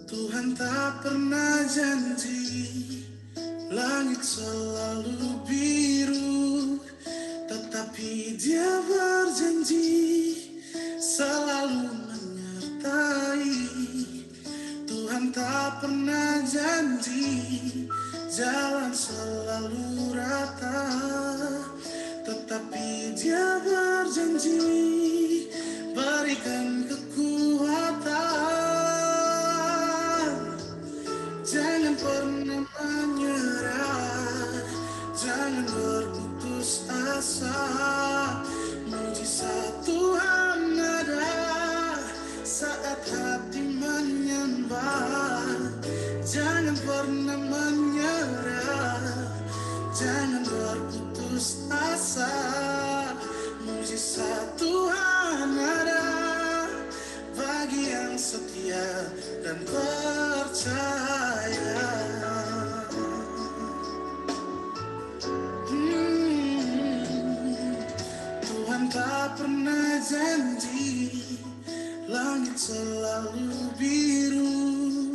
Tuhan tak pernah janji langit selalu biru, tetapi Dia berjanji selalu menyertai. Tuhan tak pernah janji jalan selalu rata, tetapi Dia berjanji berikan kekuatan. Jangan pernah menyerah, jangan berputus asa. Mujizat Tuhan ada saat hati menyembah. Jangan pernah menyerah, jangan berputus asa. Mujizat Tuhan ada bagi yang setia dan percaya. Tuhan tak pernah janji langit selalu biru,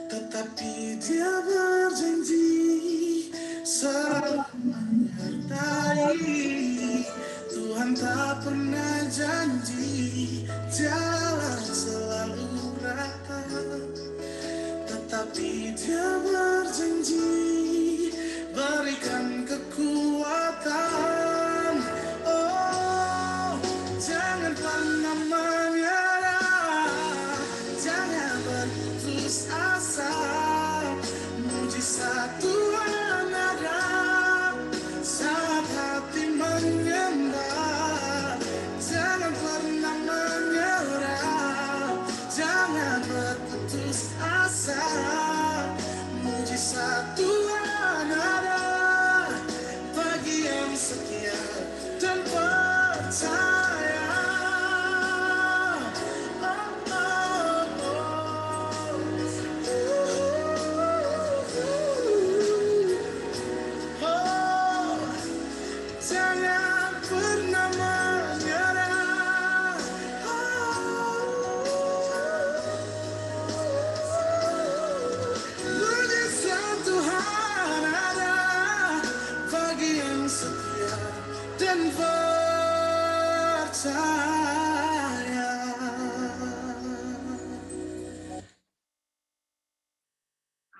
tetapi Dia berjanji selalu menyertai. Tuhan tak pernah janji jalan selalu rata, tetapi Dia berjanji berikan kekuatan. Oh, jangan pernah menyerah, jangan berputus asa. Mujizat Tuhan ada saat hati menyembah. Jangan pernah menyerah, jangan berputus asa. Mujizat Tuhan ada bagi yang setia dan percaya. Jangan pernah menyerah. Mujizat Tuhan ada bagi yang setia dan percaya.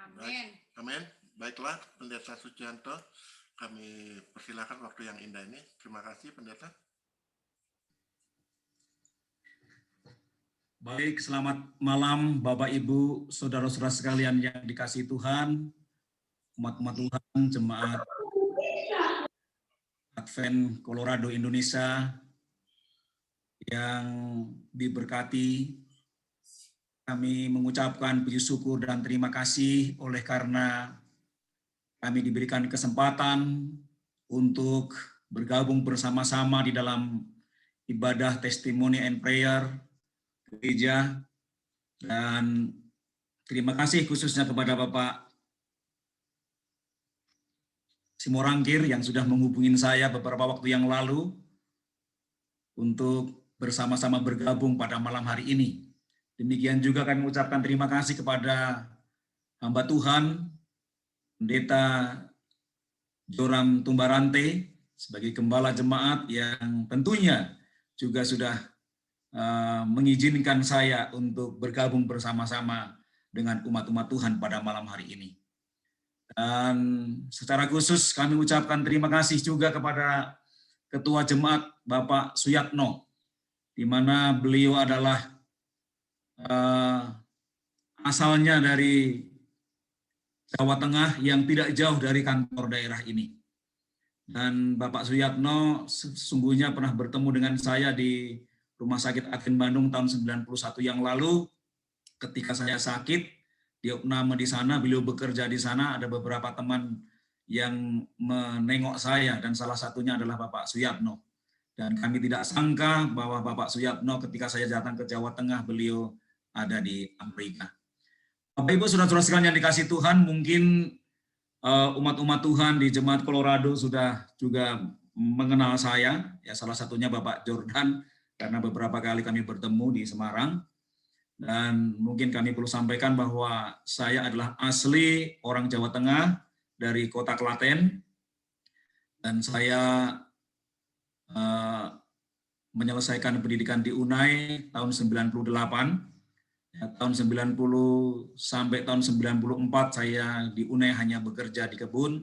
Amin. Amin. Baiklah, Pendeta Sucianto, kami persilakan waktu yang indah ini. Terima kasih, Pendeta. Baik, selamat malam Bapak Ibu, saudara-saudara sekalian yang dikasihi Tuhan, umat-umat Tuhan, jemaat Advent Colorado Indonesia yang diberkati. Kami mengucapkan puji syukur dan terima kasih oleh karena kami diberikan kesempatan untuk bergabung bersama-sama di dalam ibadah testimony and prayer gereja, dan terima kasih khususnya kepada Bapak Simorangkir yang sudah menghubungi saya beberapa waktu yang lalu untuk bersama-sama bergabung pada malam hari ini. Demikian juga kami mengucapkan terima kasih kepada hamba Tuhan, Pendeta Joram Tumbarante, sebagai gembala jemaat yang tentunya juga sudah mengizinkan saya untuk bergabung bersama-sama dengan umat-umat Tuhan pada malam hari ini. Dan secara khusus kami ucapkan terima kasih juga kepada Ketua Jemaat Bapak Suyatno, di mana beliau adalah asalnya dari Jawa Tengah yang tidak jauh dari kantor daerah ini. Dan Bapak Suyatno sesungguhnya pernah bertemu dengan saya di Rumah Sakit Advent Bandung tahun 91 yang lalu. Ketika saya sakit, di opname di sana, beliau bekerja di sana, ada beberapa teman yang menengok saya, dan salah satunya adalah Bapak Suyatno. Dan kami tidak sangka bahwa Bapak Suyatno ketika saya datang ke Jawa Tengah, beliau ada di Amerika. Bapak Ibu saudara-saudara sekalian yang dikasih Tuhan, mungkin umat-umat Tuhan di Jemaat Colorado sudah juga mengenal saya, ya salah satunya Bapak Jordan, karena beberapa kali kami bertemu di Semarang. Dan mungkin kami perlu sampaikan bahwa saya adalah asli orang Jawa Tengah dari kota Klaten, dan saya menyelesaikan pendidikan di UNAI tahun 98. Ya, tahun 90 sampai tahun 94 saya di UNAI hanya bekerja di kebun,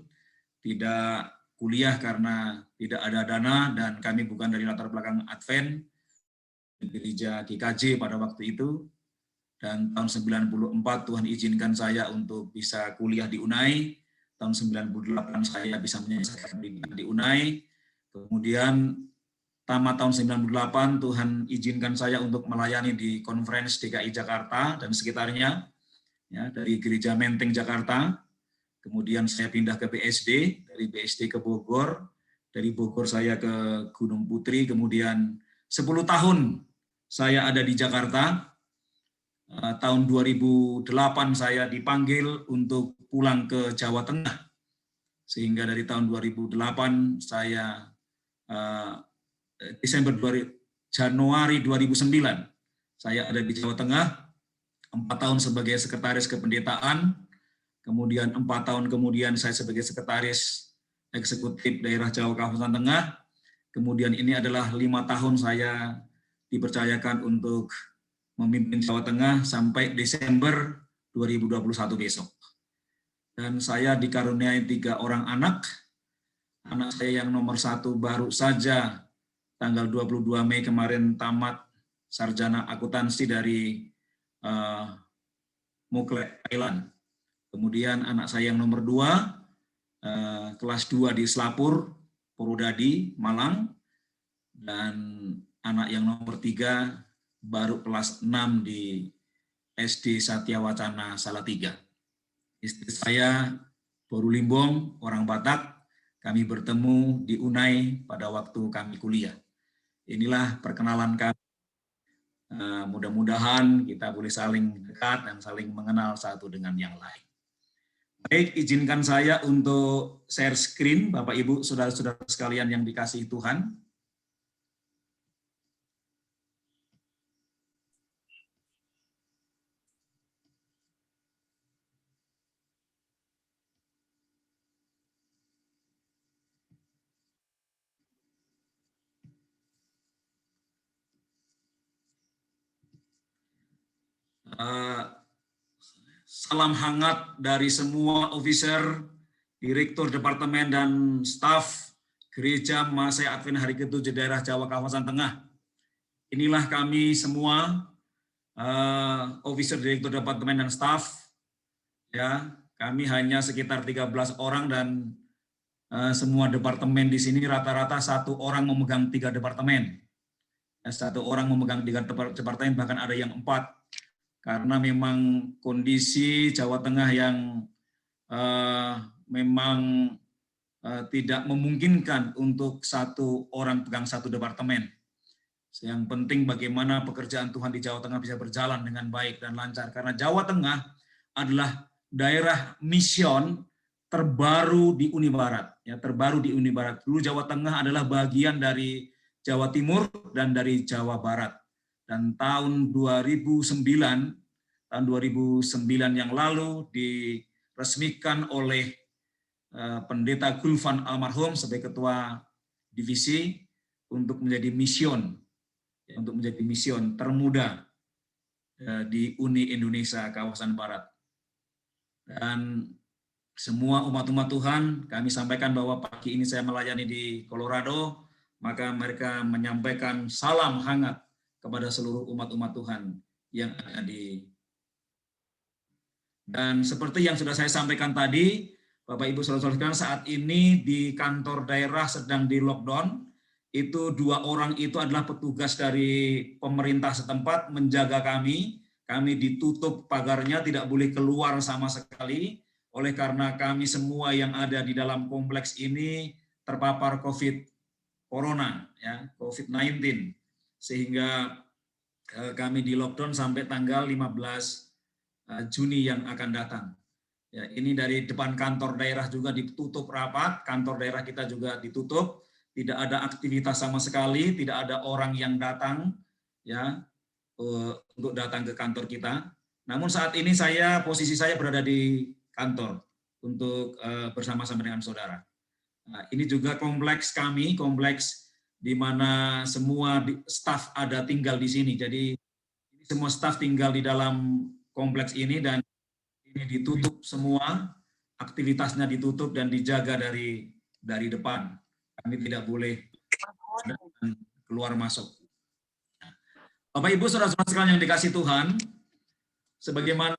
tidak kuliah karena tidak ada dana, dan kami bukan dari latar belakang Advent, gereja GKJ pada waktu itu. Dan tahun 94 Tuhan izinkan saya untuk bisa kuliah di UNAI. Tahun 98 saya bisa menyelesaikan pendidikan di UNAI. Kemudian tamat tahun 98 Tuhan izinkan saya untuk melayani di Conference DKI Jakarta dan sekitarnya, ya, dari Gereja Menteng Jakarta. Kemudian saya pindah ke BSD, dari BSD ke Bogor, dari Bogor saya ke Gunung Putri. Kemudian 10 tahun saya ada di Jakarta. Tahun 2008 saya dipanggil untuk pulang ke Jawa Tengah, sehingga dari tahun 2008 saya Januari 2009 saya ada di Jawa Tengah, 4 tahun sebagai sekretaris kependetaan, kemudian 4 tahun kemudian saya sebagai sekretaris eksekutif daerah Jawa Kawasan Tengah, kemudian ini adalah 5 tahun saya dipercayakan untuk memimpin Jawa Tengah sampai Desember 2021 besok. Dan saya dikaruniai 3 orang anak. Anak saya yang nomor 1 baru saja tanggal 22 Mei kemarin tamat sarjana akuntansi dari Mukle, Thailand. Kemudian anak saya yang nomor 2 kelas 2 di Selapur, Purwodadi, Malang. Dan anak yang nomor 3 baru kelas 6 di SD Satya Wacana Salatiga. Istri saya Boru Limbong, orang Batak. Kami bertemu di UNAI pada waktu kami kuliah. Inilah perkenalan kami. Mudah-mudahan kita boleh saling dekat dan saling mengenal satu dengan yang lain. Baik, izinkan saya untuk share screen, Bapak Ibu, saudara-saudara sekalian yang dikasihi Tuhan. Salam hangat dari semua officer, direktur departemen dan staf Gereja Masai Advent Hari ke-7 daerah Jawa Kawasan Tengah. Inilah kami semua, officer, direktur departemen dan staf. Ya, kami hanya sekitar 13 orang dan semua departemen di sini rata-rata 1 orang memegang 3 departemen. 1 orang memegang 3 departemen, bahkan ada yang 4. Karena memang kondisi Jawa Tengah yang memang tidak memungkinkan untuk 1 orang pegang 1 departemen. Yang penting bagaimana pekerjaan Tuhan di Jawa Tengah bisa berjalan dengan baik dan lancar. Karena Jawa Tengah adalah daerah mision terbaru di Uni Barat. Ya, terbaru di Uni Barat. Dulu Jawa Tengah adalah bagian dari Jawa Timur dan dari Jawa Barat. Dan tahun 2009 yang lalu diresmikan oleh Pendeta Gulvan almarhum sebagai ketua divisi untuk menjadi mision termuda di Uni Indonesia kawasan Barat. Dan semua umat-umat Tuhan, kami sampaikan bahwa pagi ini saya melayani di Colorado, maka mereka menyampaikan salam hangat kepada seluruh umat-umat Tuhan yang ada di. Dan seperti yang sudah saya sampaikan tadi, Bapak Ibu saudara-saudara, saat ini di kantor daerah sedang di lockdown. Itu 2 orang itu adalah petugas dari pemerintah setempat menjaga kami. Kami ditutup pagarnya, tidak boleh keluar sama sekali. Oleh karena kami semua yang ada di dalam kompleks ini terpapar Corona, ya, COVID-19. Sehingga kami di lockdown sampai tanggal 15 Juni yang akan datang. Ya, ini dari depan kantor daerah juga ditutup rapat, kantor daerah kita juga ditutup, tidak ada aktivitas sama sekali, tidak ada orang yang datang ya untuk datang ke kantor kita. Namun saat ini posisi saya berada di kantor untuk bersama-sama dengan saudara. Nah, ini juga kompleks kami, kompleks di mana semua staf ada tinggal di sini. Jadi semua staf tinggal di dalam kompleks ini dan ini ditutup semua, aktivitasnya ditutup dan dijaga dari depan. Kami tidak boleh keluar masuk. Bapak Ibu saudara-saudara sekalian yang dikasih Tuhan, sebagaimana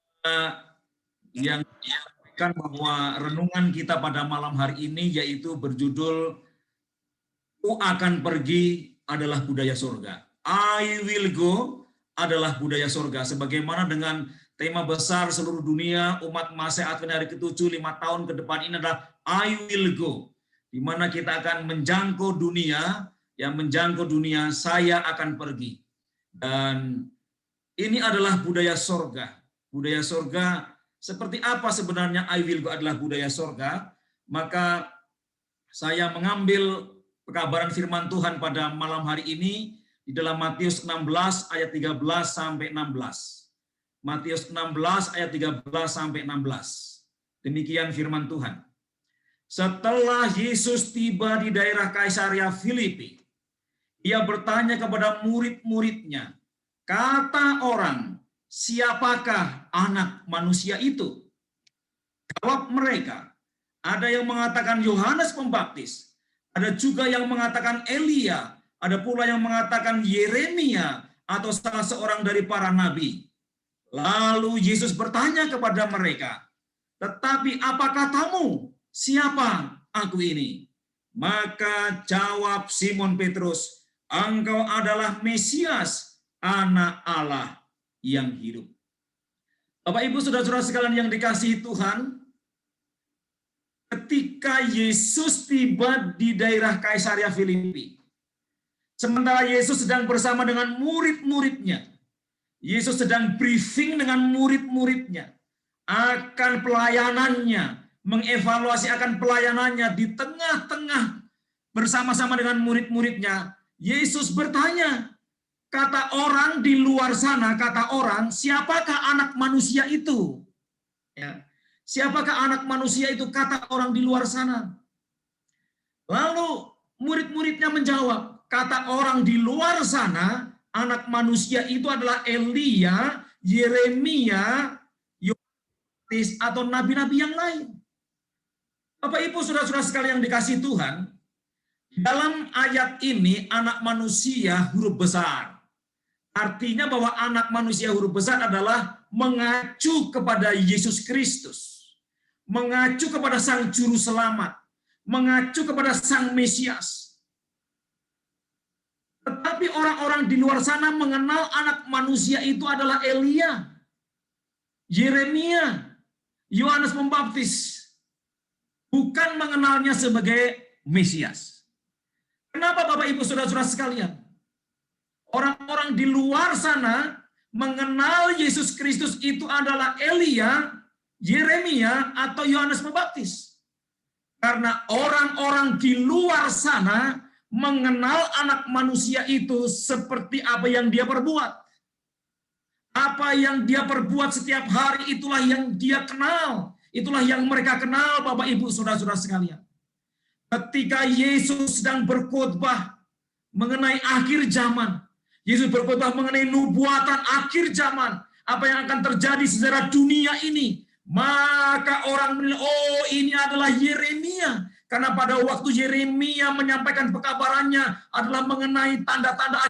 yang disampaikan bahwa renungan kita pada malam hari ini yaitu berjudul "Ku akan pergi" adalah budaya surga. I will go adalah budaya surga. Sebagaimana dengan tema besar seluruh dunia umat Masehi Advent hari ke-7 5 tahun ke depan ini adalah I will go, di mana kita akan menjangkau dunia, saya akan pergi. Dan ini adalah budaya surga. Budaya surga seperti apa sebenarnya I will go adalah budaya surga? Maka saya mengambil pekabaran firman Tuhan pada malam hari ini di dalam Matius 16 ayat 13 sampai 16. Matius 16 ayat 13 sampai 16. Demikian firman Tuhan. Setelah Yesus tiba di daerah Kaisarea Filipi, ia bertanya kepada murid-muridnya, "Kata orang, siapakah anak manusia itu?" Jawab mereka, "Ada yang mengatakan Yohanes Pembaptis, ada juga yang mengatakan Elia, ada pula yang mengatakan Yeremia atau salah seorang dari para nabi." Lalu Yesus bertanya kepada mereka, "Tetapi apa katamu? Siapa aku ini?" Maka jawab Simon Petrus, "Engkau adalah Mesias, Anak Allah yang hidup." Bapak Ibu saudara-saudara sekalian yang dikasihi Tuhan, ketika Yesus tiba di daerah Kaisarea Filipi, sementara Yesus sedang bersama dengan murid-muridnya, Yesus sedang briefing dengan murid-muridnya akan pelayanannya, mengevaluasi akan pelayanannya di tengah-tengah bersama-sama dengan murid-muridnya. Yesus bertanya, kata orang di luar sana, kata orang, siapakah anak manusia itu? Ya. Siapakah anak manusia itu? Kata orang di luar sana. Lalu murid-muridnya menjawab, kata orang di luar sana, anak manusia itu adalah Elia, Yeremia, Yohanes, atau nabi-nabi yang lain. Bapak Ibu saudara-saudara sekalian yang dikasihi Tuhan, dalam ayat ini anak manusia huruf besar. Artinya bahwa anak manusia huruf besar adalah mengacu kepada Yesus Kristus, mengacu kepada Sang Juru Selamat, mengacu kepada Sang Mesias. Tetapi orang-orang di luar sana mengenal anak manusia itu adalah Elia, Yeremia, Yohanes Pembaptis, bukan mengenalnya sebagai Mesias. Kenapa Bapak Ibu saudara-saudara sekalian? Orang-orang di luar sana mengenal Yesus Kristus itu adalah Elia, Yeremia, atau Yohanes Pembaptis. Karena orang-orang di luar sana mengenal anak manusia itu seperti apa yang dia perbuat. Apa yang dia perbuat setiap hari itulah yang dia kenal. Itulah yang mereka kenal Bapak Ibu saudara-saudara sekalian. Ketika Yesus sedang berkhotbah mengenai akhir zaman, Yesus berkhotbah mengenai nubuatan akhir zaman, apa yang akan terjadi secara dunia ini, maka orang menilai, oh ini adalah Yeremia. Karena pada waktu Yeremia menyampaikan pekabarannya adalah mengenai tanda-tanda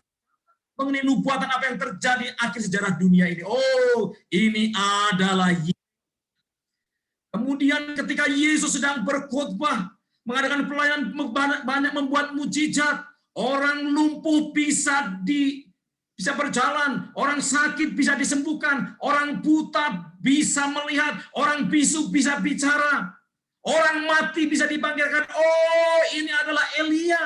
mengenai nubuatan apa yang terjadi akhir sejarah dunia ini. Oh, ini adalah Yesus. Kemudian ketika Yesus sedang berkhotbah, mengadakan pelayanan, banyak membuat mujizat, orang lumpuh bisa berjalan, orang sakit bisa disembuhkan, orang buta bisa melihat, orang bisu bisa bicara, orang mati bisa dibangkitkan. Oh, ini adalah Elia.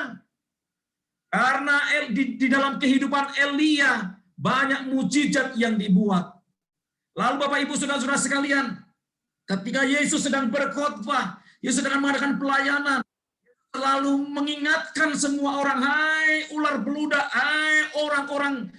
Karena di dalam kehidupan Elia banyak mujizat yang dibuat. Lalu Bapak Ibu Saudara-saudara sekalian, ketika Yesus sedang berkhotbah, Yesus sedang mengadakan pelayanan, selalu mengingatkan semua orang, hai ular beludak, hai orang-orang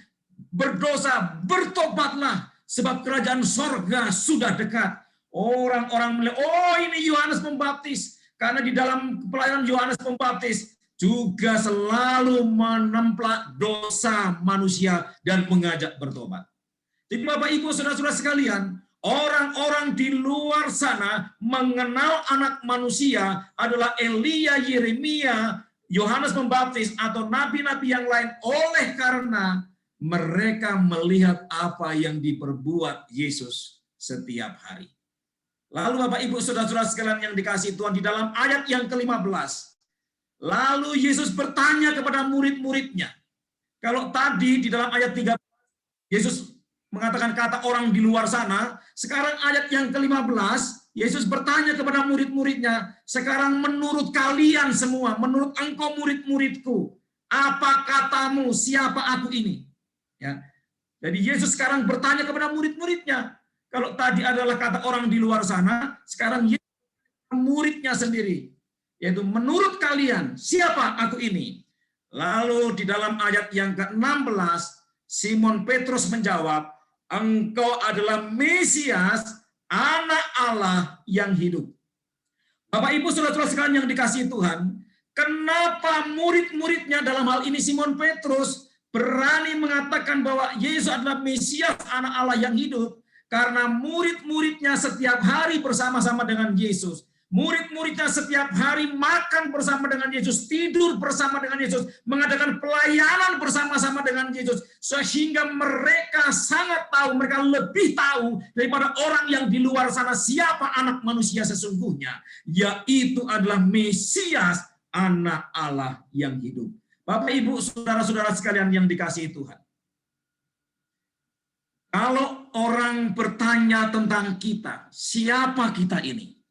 berdosa, bertobatlah, sebab kerajaan sorga sudah dekat. Orang-orang melihat, oh ini Yohanes Pembaptis, karena di dalam pelayanan Yohanes Pembaptis juga selalu menemplak dosa manusia dan mengajak bertobat. Jadi Bapak Ibu Saudara-saudara sekalian, orang-orang di luar sana mengenal anak manusia adalah Elia, Yeremia, Yohanes Pembaptis, atau nabi-nabi yang lain oleh karena mereka melihat apa yang diperbuat Yesus setiap hari. Lalu Bapak Ibu Saudara-saudara sekalian yang dikasihi Tuhan, di dalam ayat yang ke-15, lalu Yesus bertanya kepada murid-muridnya. Kalau tadi di dalam ayat 13, Yesus mengatakan kata orang di luar sana, sekarang ayat yang ke-15, Yesus bertanya kepada murid-muridnya, sekarang menurut kalian semua, menurut engkau murid-muridku, apa katamu, siapa aku ini? Ya. Jadi Yesus sekarang bertanya kepada murid-muridnya. Kalau tadi adalah kata orang di luar sana, sekarang Yesus muridnya sendiri. Yaitu menurut kalian, siapa aku ini? Lalu di dalam ayat yang ke-16, Simon Petrus menjawab, engkau adalah Mesias, anak Allah yang hidup. Bapak Ibu Saudara-saudara sekalian yang dikasihi Tuhan, kenapa murid-muridnya dalam hal ini Simon Petrus berani mengatakan bahwa Yesus adalah Mesias, anak Allah yang hidup? Karena murid-muridnya setiap hari bersama-sama dengan Yesus. Murid-muridnya setiap hari makan bersama dengan Yesus, tidur bersama dengan Yesus, mengadakan pelayanan bersama-sama dengan Yesus, sehingga mereka sangat tahu, mereka lebih tahu daripada orang yang di luar sana siapa anak manusia sesungguhnya, yaitu adalah Mesias, anak Allah yang hidup. Bapak Ibu saudara-saudara sekalian yang dikasihi Tuhan, kalau orang bertanya tentang kita, siapa kita ini?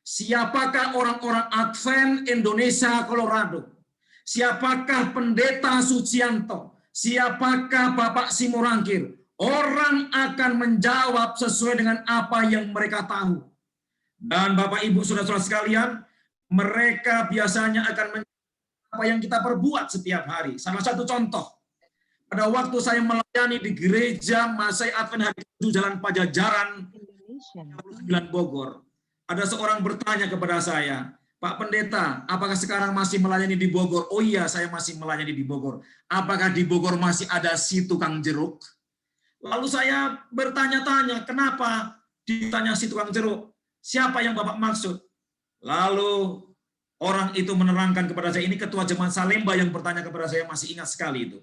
Siapakah orang-orang Advent Indonesia Colorado? Siapakah Pendeta Sucianto? Siapakah Bapak Simorangkir? Orang akan menjawab sesuai dengan apa yang mereka tahu. Dan Bapak Ibu saudara-saudara sekalian, mereka biasanya akan menjawab apa yang kita perbuat setiap hari. Salah satu contoh, pada waktu saya melayani di gereja Masai Advent Hari Tujuh Jalan Pajajaran 9 Bogor, ada seorang bertanya kepada saya, Pak Pendeta, apakah sekarang masih melayani di Bogor? Oh iya, saya masih melayani di Bogor. Apakah di Bogor masih ada si tukang jeruk? Lalu saya bertanya-tanya, kenapa ditanya si tukang jeruk? Siapa yang Bapak maksud? Lalu orang itu menerangkan kepada saya, ini Ketua Jemaat Salemba yang bertanya kepada saya, masih ingat sekali itu.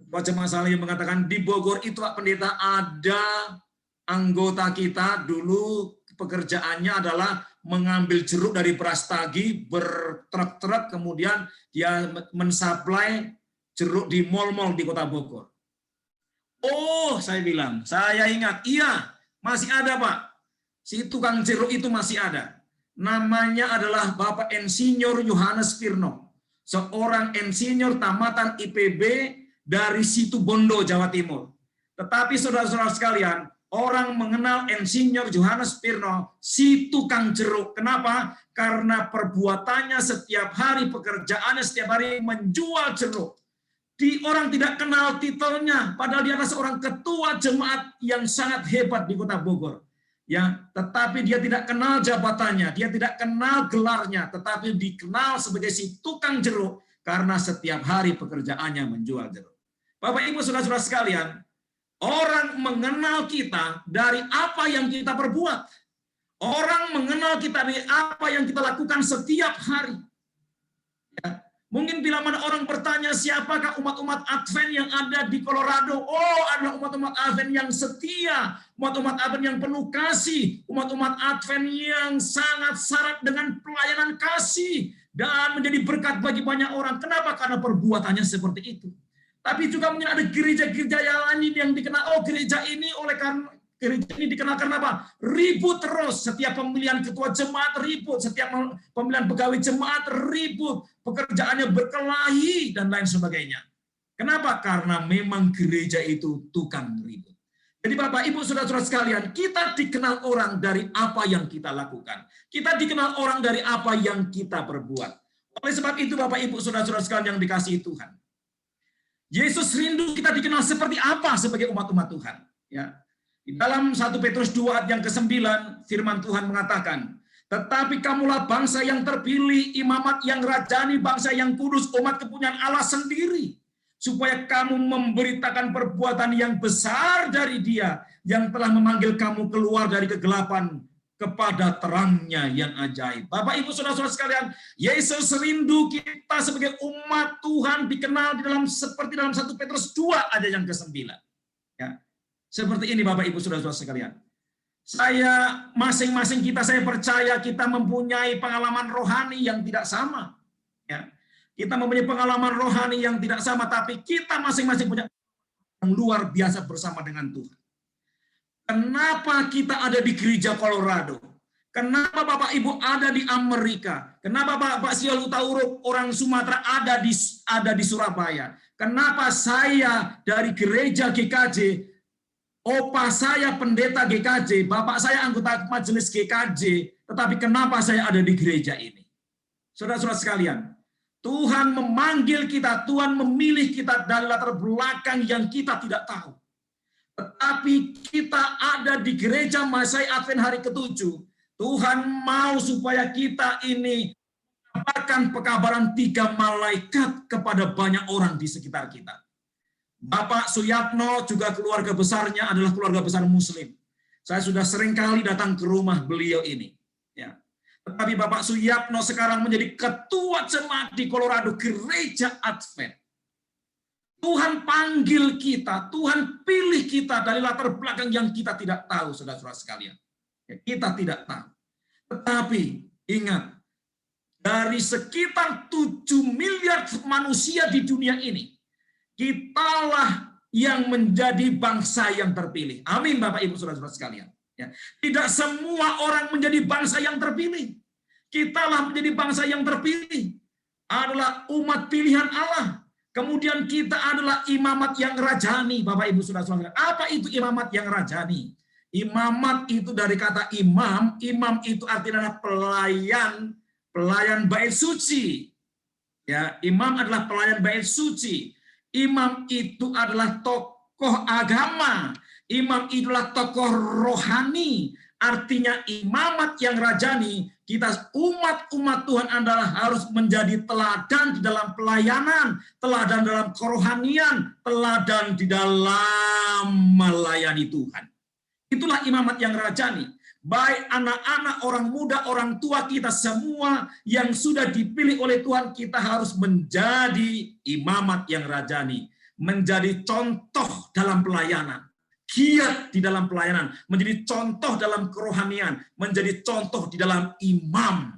Ketua Jemaat Salemba mengatakan, di Bogor itu Pak Pendeta ada anggota kita dulu pekerjaannya adalah mengambil jeruk dari Prastagi, bertruk-truk, kemudian dia mensuplai jeruk di mal-mal di Kota Bogor. Oh, saya bilang, saya ingat, iya, masih ada Pak. Si tukang jeruk itu masih ada. Namanya adalah Bapak Insinyur Yohanes Firno, seorang insinyur tamatan IPB dari Situbondo, Jawa Timur. Tetapi saudara-saudara sekalian, orang mengenal Insinyur Yohanes Firno, si tukang jeruk. Kenapa? Karena perbuatannya setiap hari, pekerjaannya setiap hari menjual jeruk. Orang tidak kenal titelnya, padahal dia adalah seorang ketua jemaat yang sangat hebat di Kota Bogor. Ya, tetapi dia tidak kenal jabatannya, dia tidak kenal gelarnya, tetapi dikenal sebagai si tukang jeruk karena setiap hari pekerjaannya menjual jeruk. Bapak Ibu saudara-saudara sekalian, orang mengenal kita dari apa yang kita perbuat. Orang mengenal kita dari apa yang kita lakukan setiap hari. Ya. Mungkin bila mana orang bertanya siapakah umat-umat Advent yang ada di Colorado. Oh, adalah umat-umat Advent yang setia. Umat-umat Advent yang penuh kasih. Umat-umat Advent yang sangat syarat dengan pelayanan kasih. Dan menjadi berkat bagi banyak orang. Kenapa? Karena perbuatannya seperti itu. Tapi juga mungkin ada gereja-gereja yang lain yang dikenal, oh gereja ini oleh karena gereja ini dikenal karena apa? Ribut terus, setiap pemilihan ketua jemaat ribut, setiap pemilihan pegawai jemaat ribut, pekerjaannya berkelahi dan lain sebagainya. Kenapa? Karena memang gereja itu tukang ribut. Jadi Bapak, Ibu, Saudara-saudara sekalian, kita dikenal orang dari apa yang kita lakukan. Kita dikenal orang dari apa yang kita perbuat. Oleh sebab itu, Bapak, Ibu, Saudara-saudara sekalian yang dikasihi Tuhan, Yesus rindu kita dikenal seperti apa sebagai umat-umat Tuhan. Ya. Di dalam 1 Petrus 2 ayat yang ke-9, firman Tuhan mengatakan, tetapi kamulah bangsa yang terpilih, imamat yang rajani, bangsa yang kudus, umat kepunyaan Allah sendiri, supaya kamu memberitakan perbuatan yang besar dari Dia yang telah memanggil kamu keluar dari kegelapan kepada terangnya yang ajaib. Bapak, Ibu, Saudara-saudara sekalian, Yesus rindu kita sebagai umat Tuhan dikenal di dalam seperti dalam 1 Petrus 2 ayat yang ke-9. Ya. Seperti ini Bapak, Ibu, Saudara-saudara sekalian. Saya masing-masing kita, saya percaya kita mempunyai pengalaman rohani yang tidak sama. Ya. Kita mempunyai pengalaman rohani yang tidak sama, tapi kita masing-masing punya yang luar biasa bersama dengan Tuhan. Kenapa kita ada di gereja Colorado? Kenapa Bapak Ibu ada di Amerika? Kenapa Bapak Sial Utauruk orang Sumatera ada di Surabaya? Kenapa saya dari gereja GKJ, opa saya pendeta GKJ, bapak saya anggota majelis GKJ, tetapi kenapa saya ada di gereja ini? Saudara-saudara sekalian, Tuhan memanggil kita, Tuhan memilih kita dari latar belakang yang kita tidak tahu. Tetapi kita ada di gereja Masai Advent hari ke-7. Tuhan mau supaya kita ini mengabarkan pekabaran 3 malaikat kepada banyak orang di sekitar kita. Bapak Suyatno juga keluarga besarnya adalah keluarga besar Muslim. Saya sudah sering kali datang ke rumah beliau ini. Ya. Tetapi Bapak Suyatno sekarang menjadi ketua jemaat di Colorado, gereja Advent. Tuhan panggil kita, Tuhan pilih kita dari latar belakang yang kita tidak tahu, saudara-saudara sekalian. Ya, kita tidak tahu. Tetapi ingat, dari sekitar 7 miliar manusia di dunia ini, kitalah yang menjadi bangsa yang terpilih. Amin Bapak Ibu Saudara-saudara sekalian. Ya. Tidak semua orang menjadi bangsa yang terpilih. Kitalah menjadi bangsa yang terpilih. Adalah umat pilihan Allah. Kemudian kita adalah imamat yang rajani, Bapak Ibu Saudara-saudara. Apa itu imamat yang rajani? Imamat itu dari kata imam. Imam itu artinya adalah pelayan bait suci. Ya, imam adalah pelayan bait suci. Imam itu adalah tokoh agama. Imam itulah tokoh rohani. Artinya imamat yang rajani, kita umat-umat Tuhan adalah harus menjadi teladan di dalam pelayanan, teladan dalam kerohanian, teladan di dalam melayani Tuhan. Itulah imamat yang rajani. Baik anak-anak, orang muda, orang tua, kita semua yang sudah dipilih oleh Tuhan, kita harus menjadi imamat yang rajani, menjadi contoh dalam pelayanan, giat di dalam pelayanan, menjadi contoh dalam kerohanian, menjadi contoh di dalam imam.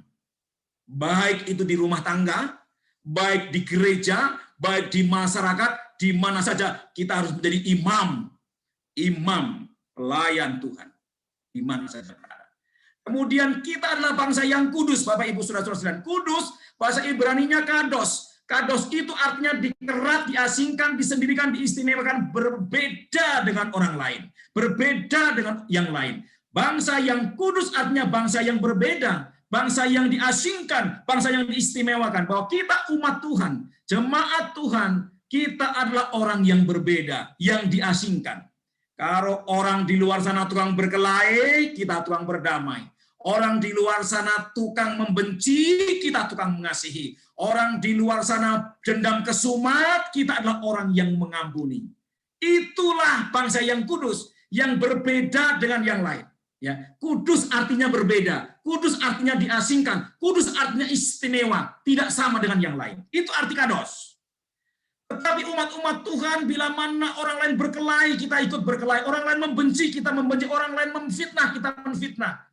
Baik itu di rumah tangga, baik di gereja, baik di masyarakat, di mana saja kita harus menjadi imam. Imam, pelayan Tuhan. Di mana saja berada. Kemudian kita adalah bangsa yang kudus, Bapak Ibu Saudara-saudara sekalian. Kudus, bahasa Ibraninya kados. Kados itu artinya dikerat, diasingkan, disendirikan, diistimewakan, berbeda dengan orang lain. Berbeda dengan yang lain. Bangsa yang kudus artinya bangsa yang berbeda. Bangsa yang diasingkan, bangsa yang diistimewakan. Bahwa kita umat Tuhan, jemaat Tuhan, kita adalah orang yang berbeda, yang diasingkan. Kalau orang di luar sana tukang berkelahi, kita tukang berdamai. Orang di luar sana tukang membenci, kita tukang mengasihi. Orang di luar sana dendam kesumat, kita adalah orang yang mengampuni. Itulah bangsa yang kudus, yang berbeda dengan yang lain. Ya, kudus artinya berbeda, kudus artinya diasingkan, kudus artinya istimewa, tidak sama dengan yang lain. Itu arti kados. Tetapi umat-umat Tuhan, bila mana orang lain berkelahi, kita ikut berkelahi. Orang lain membenci, kita membenci. Orang lain memfitnah, kita menfitnah.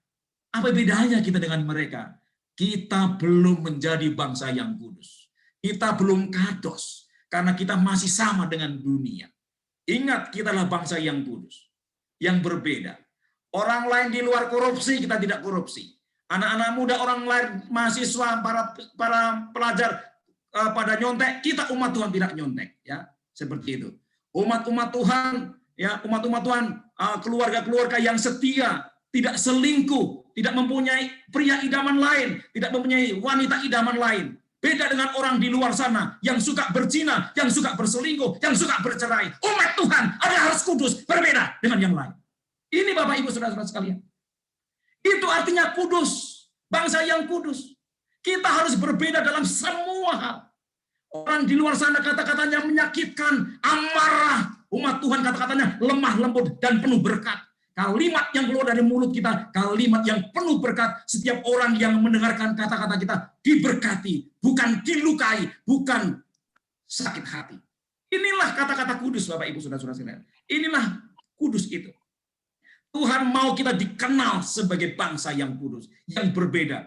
Apa bedanya kita dengan mereka? Kita belum menjadi bangsa yang kudus. Kita belum kados, karena kita masih sama dengan dunia. Ingat, kita adalah bangsa yang kudus, yang berbeda. Orang lain di luar korupsi, kita tidak korupsi. Anak-anak muda, orang lain, mahasiswa, para pelajar, pada nyontek, kita umat Tuhan tidak nyontek, ya seperti itu. Umat-umat Tuhan ya umat-umat Tuhan, keluarga-keluarga yang setia, tidak selingkuh, tidak mempunyai pria idaman lain, tidak mempunyai wanita idaman lain. Beda dengan orang di luar sana yang suka berzina, yang suka berselingkuh, yang suka bercerai. Umat Tuhan adalah harus kudus, berbeda dengan yang lain. Ini Bapak Ibu Saudara-saudara sekalian. Itu artinya kudus, bangsa yang kudus. Kita harus berbeda dalam semua hal. Orang di luar sana kata-katanya menyakitkan, amarah. Umat Tuhan kata-katanya lemah lembut dan penuh berkat. Kalimat yang keluar dari mulut kita, kalimat yang penuh berkat. Setiap orang yang mendengarkan kata-kata kita diberkati, bukan dilukai, bukan sakit hati. Inilah kata-kata kudus, Bapak Ibu Saudara-saudara sekalian. Inilah kudus itu. Tuhan mau kita dikenal sebagai bangsa yang kudus, yang berbeda.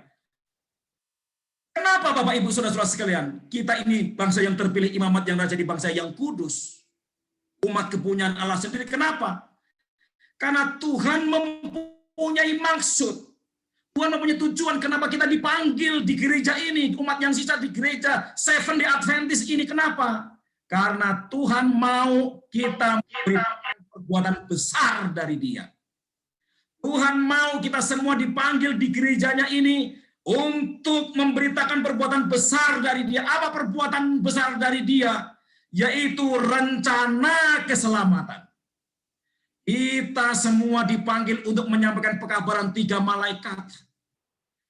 Kenapa Bapak Ibu Saudara-saudara sekalian? Kita ini bangsa yang terpilih, imamat yang raja, di bangsa yang kudus. Umat kepunyaan Allah sendiri. Kenapa? Karena Tuhan mempunyai maksud. Tuhan mempunyai tujuan kenapa kita dipanggil di gereja ini. Umat yang sisa di gereja Seventh-day Adventist ini. Kenapa? Karena Tuhan mau kita memberikan perbuatan besar dari Dia. Tuhan mau kita semua dipanggil di gerejanya ini untuk memberitakan perbuatan besar dari Dia. Apa perbuatan besar dari Dia? Yaitu rencana keselamatan. Kita semua dipanggil untuk menyampaikan pekabaran 3 malaikat.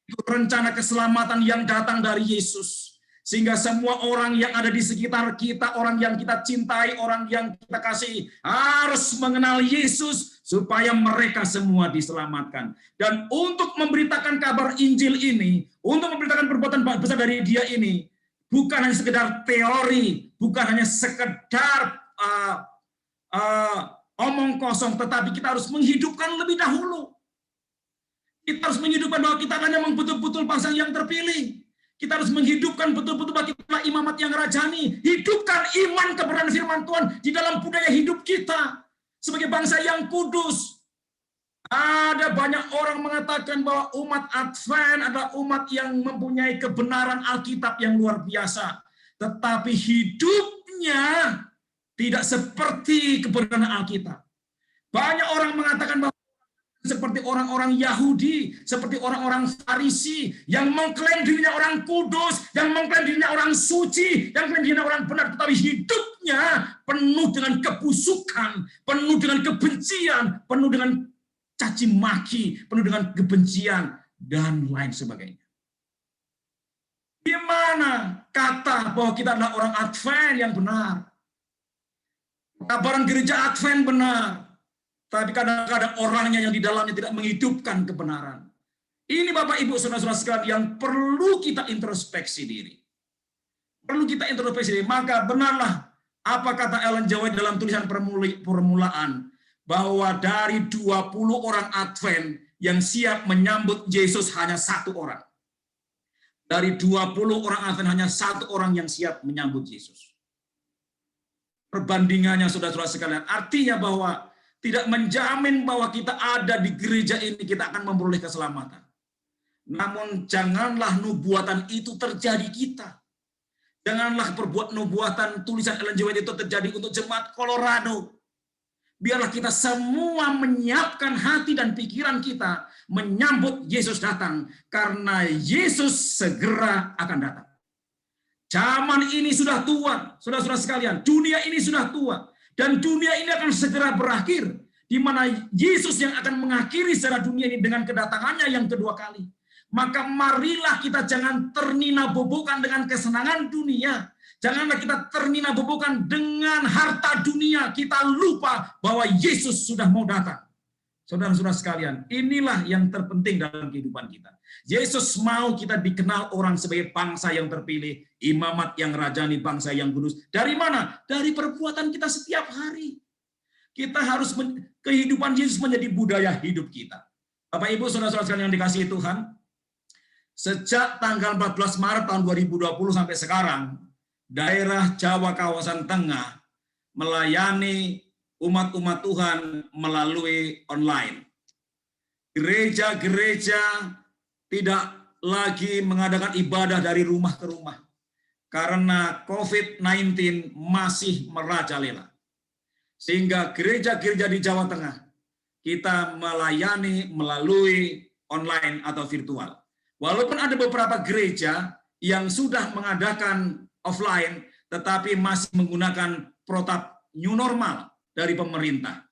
Itu rencana keselamatan yang datang dari Yesus. Sehingga semua orang yang ada di sekitar kita, orang yang kita cintai, orang yang kita kasih, harus mengenal Yesus supaya mereka semua diselamatkan. Dan untuk memberitakan kabar Injil ini, untuk memberitakan perbuatan besar dari Dia ini, bukan hanya sekedar teori, bukan hanya sekedar omong kosong, tetapi kita harus menghidupkan lebih dahulu. Kita harus menghidupkan bahwa kita kan memang betul-betul bangsa yang terpilih. Kita harus menghidupkan betul-betul bahwa kita imamat yang rajani. Hidupkan iman kebenaran firman Tuhan di dalam budaya hidup kita. Sebagai bangsa yang kudus. Ada banyak orang mengatakan bahwa umat Advent adalah umat yang mempunyai kebenaran Alkitab yang luar biasa. Tetapi hidupnya tidak seperti kebenaran Alkitab. Banyak orang mengatakan bahwa seperti orang-orang Yahudi, seperti orang-orang Farisi, yang mengklaim dirinya orang kudus, yang mengklaim dirinya orang suci, yang mengklaim dirinya orang benar, tetapi hidupnya penuh dengan kebusukan, penuh dengan kebencian, penuh dengan caci maki, penuh dengan kebencian, dan lain sebagainya. Di mana kata bahwa kita adalah orang Advent yang benar? Kabaran gereja Advent benar, tapi kadang-kadang orangnya yang di dalamnya tidak menghidupkan kebenaran. Ini Bapak Ibu Saudara-saudara sekalian yang perlu kita introspeksi diri. Perlu kita introspeksi diri. Maka benarlah apa kata Ellen G. White dalam tulisan permulaan, bahwa dari 20 orang Advent yang siap menyambut Yesus hanya 1 orang. Dari 20 orang Advent hanya 1 orang yang siap menyambut Yesus. Perbandingannya saudara-saudara sekalian, artinya bahwa tidak menjamin bahwa kita ada di gereja ini kita akan memperoleh keselamatan. Namun janganlah nubuatan itu terjadi kita. Janganlah perbuatan nubuatan tulisan Ellen G. White itu terjadi untuk jemaat Colorado. Biarlah kita semua menyiapkan hati dan pikiran kita menyambut Yesus datang, karena Yesus segera akan datang. Zaman ini sudah tua, saudara-saudara sekalian. Dunia ini sudah tua. Dan dunia ini akan segera berakhir. Di mana Yesus yang akan mengakhiri secara dunia ini dengan kedatangannya yang kedua kali. Maka marilah kita jangan ternina-bobokan dengan kesenangan dunia. Janganlah kita ternina-bobokan dengan harta dunia. Kita lupa bahwa Yesus sudah mau datang. Saudara-saudara sekalian, inilah yang terpenting dalam kehidupan kita. Yesus mau kita dikenal orang sebagai bangsa yang terpilih, imamat yang rajani, bangsa yang kudus. Dari mana? Dari perbuatan kita setiap hari. Kita harus kehidupan Yesus menjadi budaya hidup kita. Bapak Ibu, saudara-saudara sekalian yang dikasihi Tuhan, sejak tanggal 14 Maret tahun 2020 sampai sekarang, daerah Jawa kawasan tengah melayani umat-umat Tuhan melalui online. Gereja-gereja tidak lagi mengadakan ibadah dari rumah ke rumah karena COVID-19 masih merajalela. Sehingga gereja-gereja di Jawa Tengah kita melayani melalui online atau virtual. Walaupun ada beberapa gereja yang sudah mengadakan offline, tetapi masih menggunakan protap new normal dari pemerintah.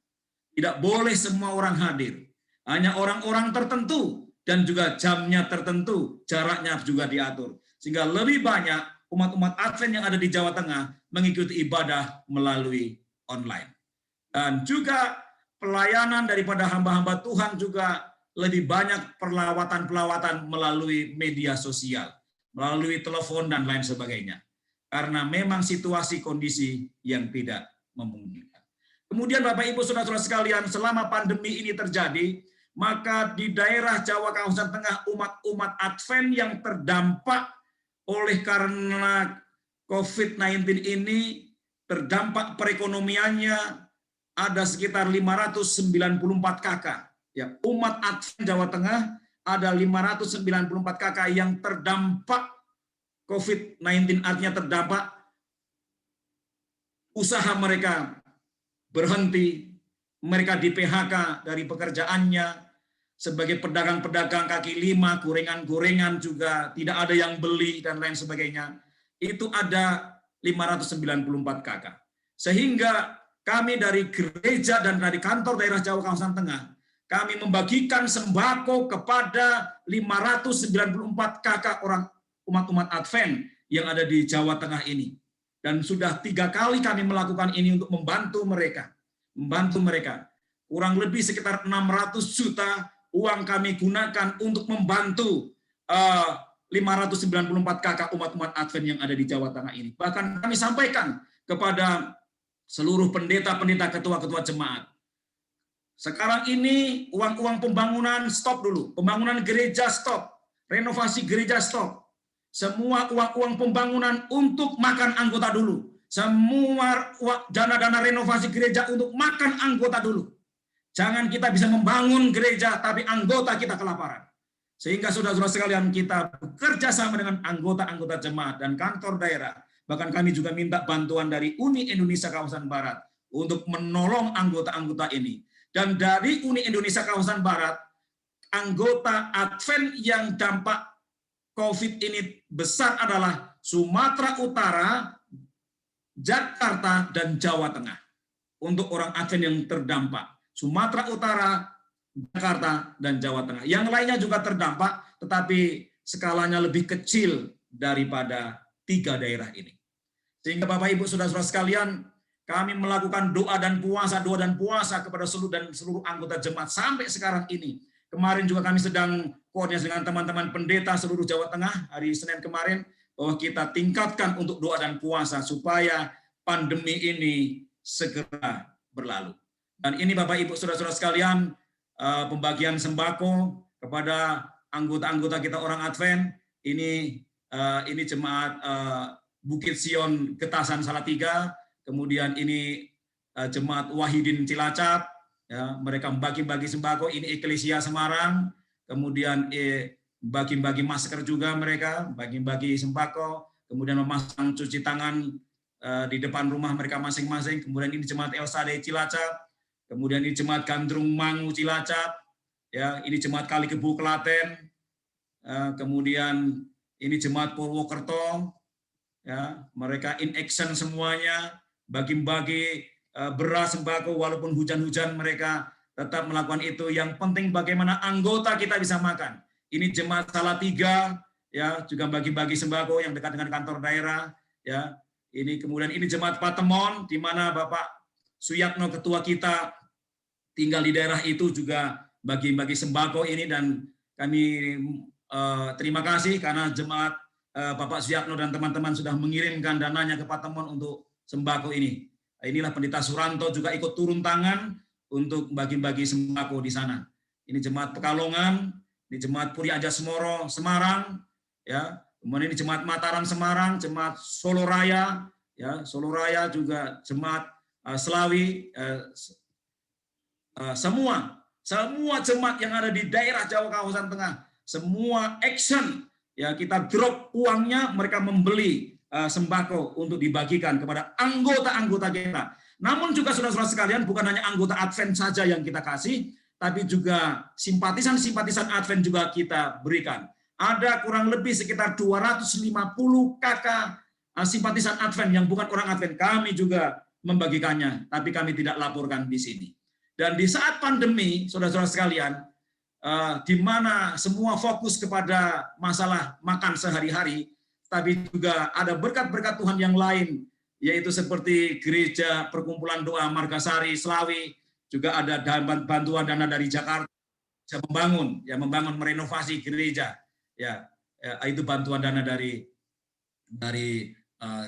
Tidak boleh semua orang hadir. Hanya orang-orang tertentu dan juga jamnya tertentu, jaraknya juga diatur. Sehingga lebih banyak umat-umat Advent yang ada di Jawa Tengah mengikuti ibadah melalui online. Dan juga pelayanan daripada hamba-hamba Tuhan juga lebih banyak perlawatan-pelawatan melalui media sosial, melalui telepon dan lain sebagainya. Karena memang situasi kondisi yang tidak memungkinkan. Kemudian Bapak Ibu Saudara-saudara sekalian, selama pandemi ini terjadi, maka di daerah Jawa Kawasan Tengah umat-umat Advent yang terdampak oleh karena COVID-19 ini, terdampak perekonomiannya ada sekitar 594 KK. Ya, umat Advent Jawa Tengah ada 594 KK yang terdampak COVID-19, artinya terdampak usaha mereka berhenti, mereka di PHK dari pekerjaannya, sebagai pedagang-pedagang kaki lima, gorengan-gorengan juga tidak ada yang beli dan lain sebagainya. Itu ada 594 KK. Sehingga kami dari gereja dan dari kantor daerah Jawa Kawasan Tengah, kami membagikan sembako kepada 594 KK orang umat-umat Advent yang ada di Jawa Tengah ini. Dan sudah 3 kali kami melakukan ini untuk membantu mereka. Kurang lebih sekitar 600 juta uang kami gunakan untuk membantu 594 KK umat-umat Advent yang ada di Jawa Tengah ini. Bahkan kami sampaikan kepada seluruh pendeta-pendeta, ketua-ketua jemaat. Sekarang ini uang-uang pembangunan stop dulu. Pembangunan gereja stop. Renovasi gereja stop. Semua uang-uang pembangunan untuk makan anggota dulu. Semua dana-dana renovasi gereja untuk makan anggota dulu. Jangan kita bisa membangun gereja, tapi anggota kita kelaparan. Sehingga saudara-saudara sekalian, kita bekerja sama dengan anggota-anggota jemaat dan kantor daerah. Bahkan kami juga minta bantuan dari Uni Indonesia Kawasan Barat untuk menolong anggota-anggota ini. Dan dari Uni Indonesia Kawasan Barat, anggota Advent yang dampak COVID ini besar adalah Sumatera Utara, Jakarta, dan Jawa Tengah. Untuk orang Advent yang terdampak, Sumatera Utara, Jakarta, dan Jawa Tengah. Yang lainnya juga terdampak, tetapi skalanya lebih kecil daripada 3 daerah ini. Sehingga Bapak Ibu Saudara-saudara sekalian, kami melakukan doa dan puasa kepada seluruh anggota jemaat sampai sekarang ini. Kemarin juga kami sedang koordinasi dengan teman-teman pendeta seluruh Jawa Tengah hari Senin kemarin, bahwa kita tingkatkan untuk doa dan puasa supaya pandemi ini segera berlalu. Dan ini Bapak Ibu Saudara-saudara sekalian, pembagian sembako kepada anggota-anggota kita orang Advent, ini jemaat Bukit Sion Getasan Salatiga, kemudian ini jemaat Wahidin Cilacap, ya, mereka bagi-bagi sembako, ini Eklesia Semarang, kemudian bagi-bagi masker juga mereka, bagi-bagi sembako, kemudian memasang cuci tangan di depan rumah mereka masing-masing, kemudian ini jemaat Elsade Cilacap, kemudian ini jemaat Gandrung Mangu Cilacap, ya, ini jemaat Kalikebu Klaten, kemudian ini jemaat Purwokerto, ya, mereka in action semuanya, bagi-bagi beras sembako walaupun hujan-hujan mereka tetap melakukan itu. Yang penting bagaimana anggota kita bisa makan. Ini jemaat Salatiga, ya, juga bagi-bagi sembako yang dekat dengan kantor daerah, ya. Ini kemudian ini jemaat Patemon, di mana Bapak Suyatno ketua kita tinggal di daerah itu, juga bagi-bagi sembako ini. Dan kami terima kasih karena jemaat Bapak Suyatno dan teman-teman sudah mengirimkan dananya ke Patemon untuk sembako ini. Inilah Pendeta Suranto juga ikut turun tangan untuk bagi-bagi sembako di sana. Ini jemaat Pekalongan, ini jemaat Puri Aja Semoro Semarang, ya. Kemudian ini jemaat Mataram Semarang, jemaat Solo Raya, ya, Solo Raya juga jemaat Selawi, semua jemaat yang ada di daerah Jawa Kawasan Tengah, semua action, ya, kita drop uangnya, mereka membeli sembako untuk dibagikan kepada anggota-anggota kita. Namun juga saudara-saudara sekalian, bukan hanya anggota Advent saja yang kita kasih, tapi juga simpatisan-simpatisan Advent juga kita berikan. Ada kurang lebih sekitar 250 kakak simpatisan Advent yang bukan orang Advent. Kami juga membagikannya, tapi kami tidak laporkan di sini. Dan di saat pandemi, saudara-saudara sekalian, di mana semua fokus kepada masalah makan sehari-hari, tapi juga ada berkat-berkat Tuhan yang lain, yaitu seperti gereja perkumpulan doa Margasari, Slawi, juga ada bantuan dana dari Jakarta, membangun merenovasi gereja, itu bantuan dana dari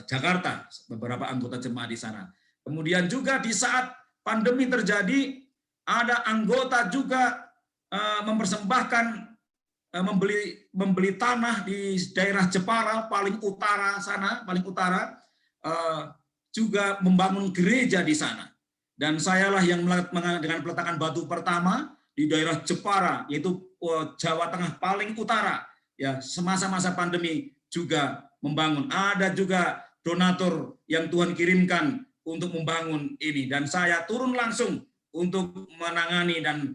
Jakarta, beberapa anggota jemaat di sana. Kemudian juga di saat pandemi terjadi, ada anggota juga mempersembahkan membeli tanah di daerah Jepara paling utara sana, juga membangun gereja di sana. Dan sayalah yang dengan peletakan batu pertama di daerah Jepara, yaitu Jawa Tengah paling utara, ya, semasa-masa pandemi juga membangun. Ada juga donatur yang Tuhan kirimkan untuk membangun ini, dan saya turun langsung untuk menangani dan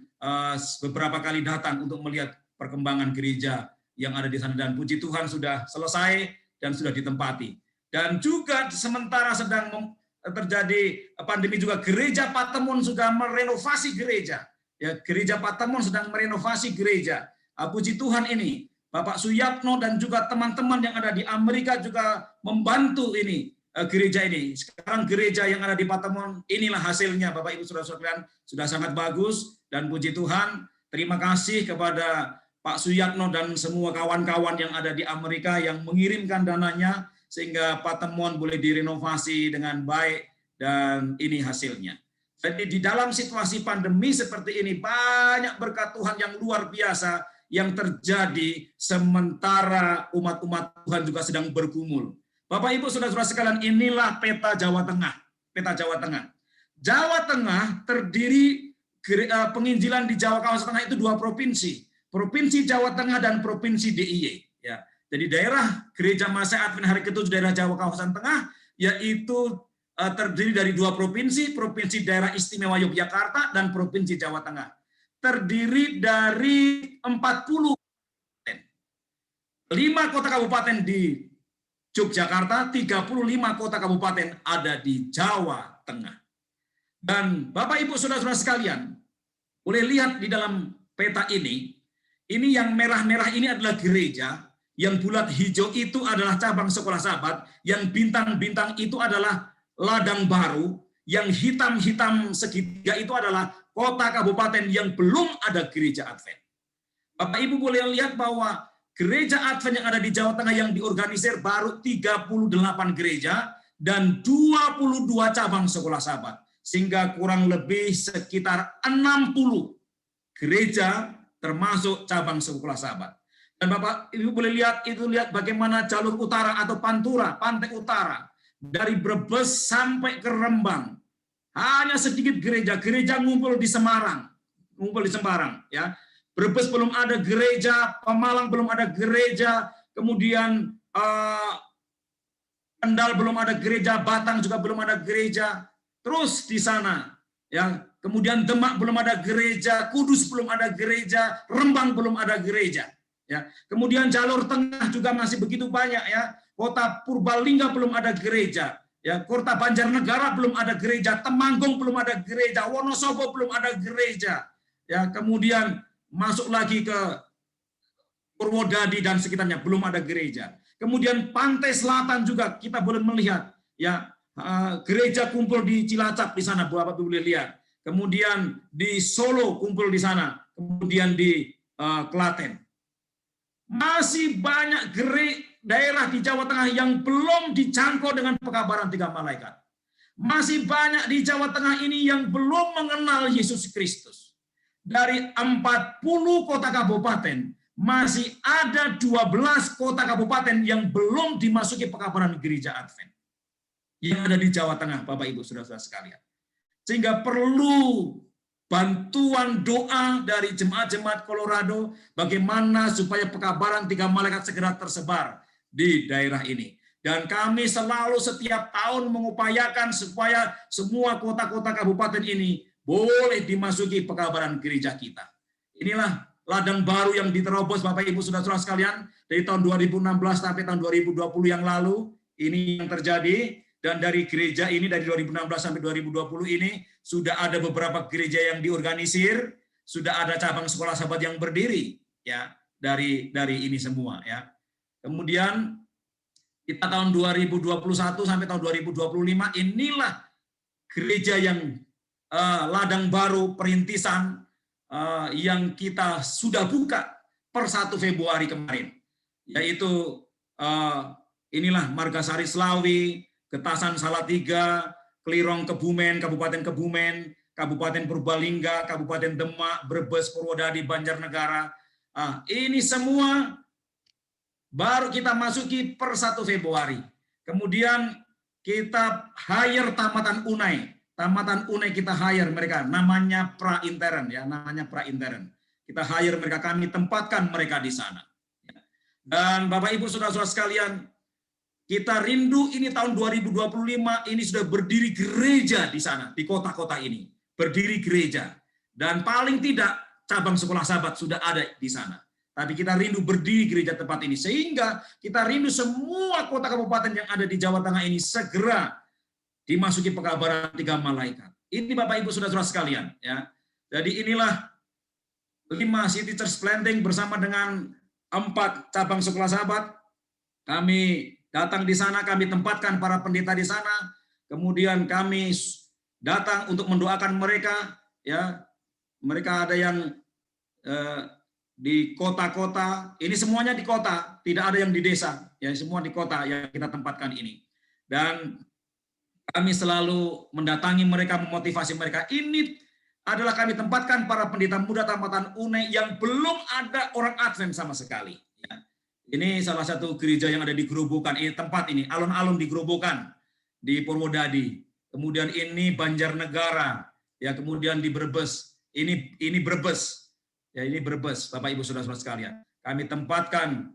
beberapa kali datang untuk melihat perkembangan gereja yang ada di sana, dan puji Tuhan sudah selesai dan sudah ditempati. Dan juga sementara sedang terjadi pandemi juga, gereja Patemon sudah merenovasi gereja. Ya, gereja Patemon sedang merenovasi gereja. Puji Tuhan ini, Bapak Suyatno dan juga teman-teman yang ada di Amerika juga membantu ini gereja ini. Sekarang gereja yang ada di Patemon, inilah hasilnya, Bapak Ibu Saudara-saudara, sudah sangat bagus, dan puji Tuhan, terima kasih kepada Pak Suyatno dan semua kawan-kawan yang ada di Amerika yang mengirimkan dananya, sehingga Patemon boleh direnovasi dengan baik, dan ini hasilnya. Jadi di dalam situasi pandemi seperti ini, banyak berkat Tuhan yang luar biasa yang terjadi sementara umat-umat Tuhan juga sedang bergumul. Bapak Ibu Saudara-saudara sekalian, inilah peta Jawa Tengah. Peta Jawa Tengah. Jawa Tengah terdiri, penginjilan di Jawa kawasan tengah itu 2 provinsi. Provinsi Jawa Tengah dan Provinsi DIY. Ya. Jadi daerah Gereja Masai Advent Hari Ke-7 daerah Jawa kawasan tengah, yaitu terdiri dari 2 provinsi, Provinsi Daerah Istimewa Yogyakarta dan Provinsi Jawa Tengah. Terdiri dari 40 kabupaten. 5 kota kabupaten di Yogyakarta, 35 kota kabupaten ada di Jawa Tengah. Dan Bapak Ibu Saudara-saudara sekalian, boleh lihat di dalam peta ini yang merah-merah ini adalah gereja, yang bulat hijau itu adalah cabang sekolah sahabat, yang bintang-bintang itu adalah ladang baru, yang hitam-hitam segitiga itu adalah kota kabupaten yang belum ada gereja Advent. Bapak Ibu boleh lihat bahwa gereja Advent yang ada di Jawa Tengah yang diorganisir baru 38 gereja dan 22 cabang sekolah sahabat, sehingga kurang lebih sekitar 60 gereja termasuk cabang sekolah sahabat. Dan Bapak Ibu boleh lihat bagaimana jalur utara atau Pantura, pantai utara, dari Brebes sampai ke Rembang. Hanya sedikit gereja ngumpul di Semarang. Ya. Brebes belum ada gereja, Pemalang belum ada gereja, kemudian Kendal belum ada gereja, Batang juga belum ada gereja. Terus di sana, ya. Kemudian Demak belum ada gereja, Kudus belum ada gereja, Rembang belum ada gereja. Ya, kemudian jalur tengah juga masih begitu banyak, ya. Kota Purbalingga belum ada gereja, ya. Kota Banjarnegara belum ada gereja, Temanggung belum ada gereja, Wonosobo belum ada gereja, ya. Kemudian masuk lagi ke Purwodadi dan sekitarnya belum ada gereja. Kemudian pantai selatan juga kita boleh melihat, ya, gereja kumpul di Cilacap di sana, Bapak boleh lihat. Kemudian di Solo kumpul di sana, kemudian di Klaten. Masih banyak daerah di Jawa Tengah yang belum dijangkau dengan pekabaran 3 malaikat. Masih banyak di Jawa Tengah ini yang belum mengenal Yesus Kristus. Dari 40 kota kabupaten, masih ada 12 kota kabupaten yang belum dimasuki pekabaran gereja Advent. Yang ada di Jawa Tengah, Bapak Ibu Saudara-saudara sekalian. Sehingga perlu bantuan doa dari jemaat-jemaat Colorado bagaimana supaya pekabaran 3 malaikat segera tersebar di daerah ini. Dan kami selalu setiap tahun mengupayakan supaya semua kota-kota kabupaten ini boleh dimasuki pekabaran gereja kita. Inilah ladang baru yang diterobos Bapak Ibu Saudara-saudara sekalian dari tahun 2016 sampai tahun 2020 yang lalu. Ini yang terjadi, dan dari gereja ini dari 2016 sampai 2020 ini sudah ada beberapa gereja yang diorganisir, sudah ada cabang sekolah sahabat yang berdiri ya dari ini semua ya. Kemudian kita tahun 2021 sampai tahun 2025 inilah gereja yang ladang baru perintisan yang kita sudah buka per 1 Februari kemarin, yaitu inilah Margasari Slawi, Getasan Salatiga, Klirong Kebumen, Kabupaten Kebumen, Kabupaten Purbalingga, Kabupaten Demak, Brebes, Purwodadi, Banjarnegara. Ini semua baru kita masuki per 1 Februari. Kemudian kita hire Tamatan Unai. Tamatan Unai kita hire mereka, namanya pra-intern ya, namanya pra-intern. Kita hire mereka, kami tempatkan mereka di sana. Dan Bapak Ibu Saudara-saudara sekalian, kita rindu ini tahun 2025 ini sudah berdiri gereja di sana, di kota-kota ini. Berdiri gereja. Dan paling tidak cabang sekolah sahabat sudah ada di sana. Tapi kita rindu berdiri gereja tempat ini. Sehingga kita rindu semua kota kabupaten yang ada di Jawa Tengah ini segera dimasuki pekabaran 3 malaikat. Ini Bapak Ibu Saudara-saudara sekalian. Ya. Jadi inilah 5 City Church Planting bersama dengan 4 cabang sekolah sahabat. Kami datang di sana, kami tempatkan para pendeta di sana, kemudian kami datang untuk mendoakan mereka, ya. Mereka ada yang di kota-kota, ini semuanya di kota, tidak ada yang di desa, ya semua di kota yang kita tempatkan ini. Dan kami selalu mendatangi mereka, memotivasi mereka. Ini adalah kami tempatkan para pendeta muda Tamatan Unai yang belum ada orang Advent sama sekali. Ya. Ini salah satu gereja yang ada di Gerobokan, ini tempat ini, alun-alun di Gerobokan, di Purwodadi. Kemudian ini Banjarnegara, ya kemudian di Brebes. Ini Brebes. Ya, ini Brebes, Bapak Ibu Saudara-saudara sekalian. Kami tempatkan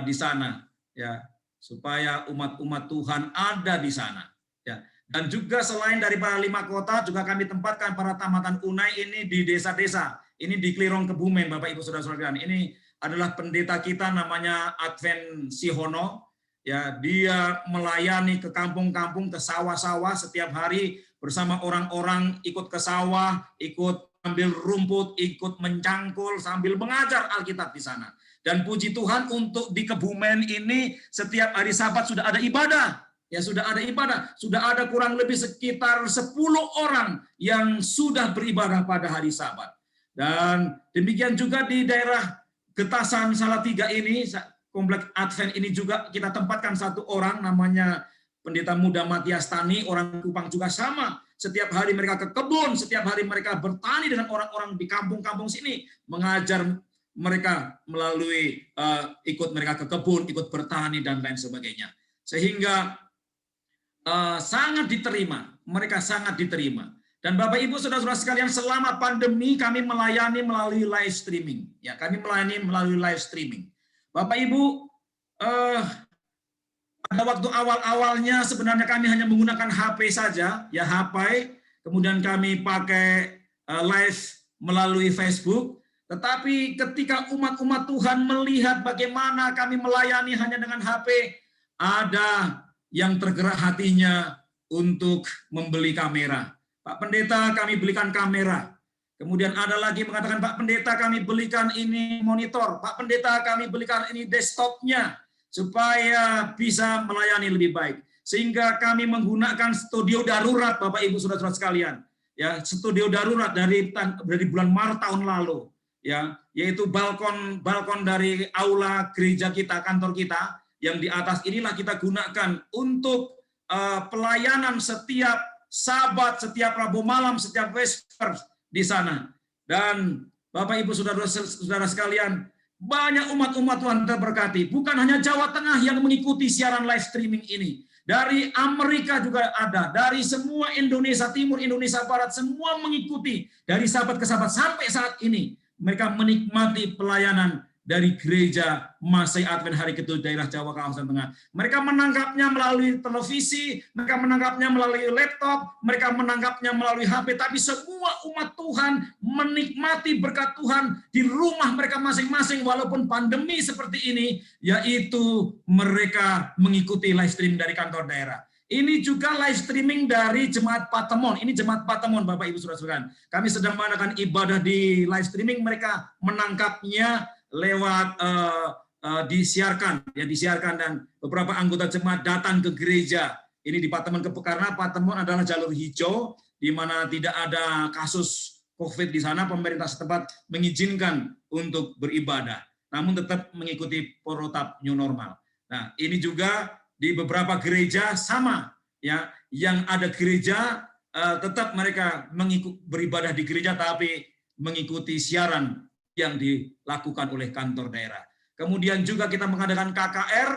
di sana ya, supaya umat-umat Tuhan ada di sana. Ya. Dan juga selain dari para 5 kota, juga kami tempatkan para Tamatan Unai ini di desa-desa. Ini di Klirong Kebumen, Bapak Ibu Saudara-saudara sekalian. Ini adalah pendeta kita namanya Advent Sihono, ya dia melayani ke kampung-kampung, ke sawah-sawah setiap hari bersama orang-orang, ikut ke sawah, ikut ambil rumput, ikut mencangkul sambil mengajar Alkitab di sana. Dan puji Tuhan untuk di Kebumen ini setiap hari Sabat sudah ada ibadah. Ya sudah ada ibadah, sudah ada kurang lebih sekitar 10 orang yang sudah beribadah pada hari Sabat. Dan demikian juga di daerah Getasan Salatiga ini, komplek Advent ini juga kita tempatkan 1 orang namanya pendeta muda Matias Tani, orang Kupang juga sama. Setiap hari mereka ke kebun, setiap hari mereka bertani dengan orang-orang di kampung-kampung sini, mengajar mereka melalui ikut mereka ke kebun, ikut bertani dan lain sebagainya. Sehingga sangat diterima, mereka sangat diterima. Dan Bapak Ibu Saudara-saudara sekalian, selama pandemi kami melayani melalui live streaming. Ya, kami melayani melalui live streaming. Bapak Ibu, pada waktu awal-awalnya sebenarnya kami hanya menggunakan HP saja, ya HP. Kemudian kami pakai live melalui Facebook. Tetapi ketika umat-umat Tuhan melihat bagaimana kami melayani hanya dengan HP, ada yang tergerak hatinya untuk membeli kamera. Pak Pendeta, kami belikan kamera. Kemudian ada lagi mengatakan, Pak Pendeta, kami belikan ini monitor. Pak Pendeta, kami belikan ini desktopnya supaya bisa melayani lebih baik. Sehingga kami menggunakan studio darurat, Bapak Ibu Saudara-saudara sekalian. Ya, studio darurat dari bulan Maret tahun lalu. Ya, yaitu balkon dari aula gereja kita, kantor kita, yang di atas inilah kita gunakan untuk pelayanan setiap Sabat, setiap Rabu malam, setiap Vesper di sana. Dan Bapak Ibu saudara sekalian, banyak umat-umat Tuhan terberkati. Bukan hanya Jawa Tengah yang mengikuti siaran live streaming ini. Dari Amerika juga ada, dari semua Indonesia Timur, Indonesia Barat, semua mengikuti dari sahabat ke sahabat sampai saat ini. Mereka menikmati pelayanan dari gereja Masai Advent Hari Ketujuh daerah Jawa kawasan tengah. Mereka menangkapnya melalui televisi, mereka menangkapnya melalui laptop, mereka menangkapnya melalui HP, tapi semua umat Tuhan menikmati berkat Tuhan di rumah mereka masing-masing walaupun pandemi seperti ini, yaitu mereka mengikuti live stream dari kantor daerah. Ini juga live streaming dari Jemaat Patemon. Ini Jemaat Patemon, Bapak Ibu Saudara-saudara. Kami sedang mengadakan ibadah di live streaming, mereka menangkapnya lewat disiarkan dan beberapa anggota jemaat datang ke gereja. Ini di Patemon, karena Patemon adalah jalur hijau di mana tidak ada kasus COVID di sana. Pemerintah setempat mengizinkan untuk beribadah, namun tetap mengikuti protap new normal. Nah, ini juga di beberapa gereja sama, ya, yang ada gereja tetap mereka beribadah di gereja, tapi mengikuti siaran yang dilakukan oleh kantor daerah. Kemudian juga kita mengadakan KKR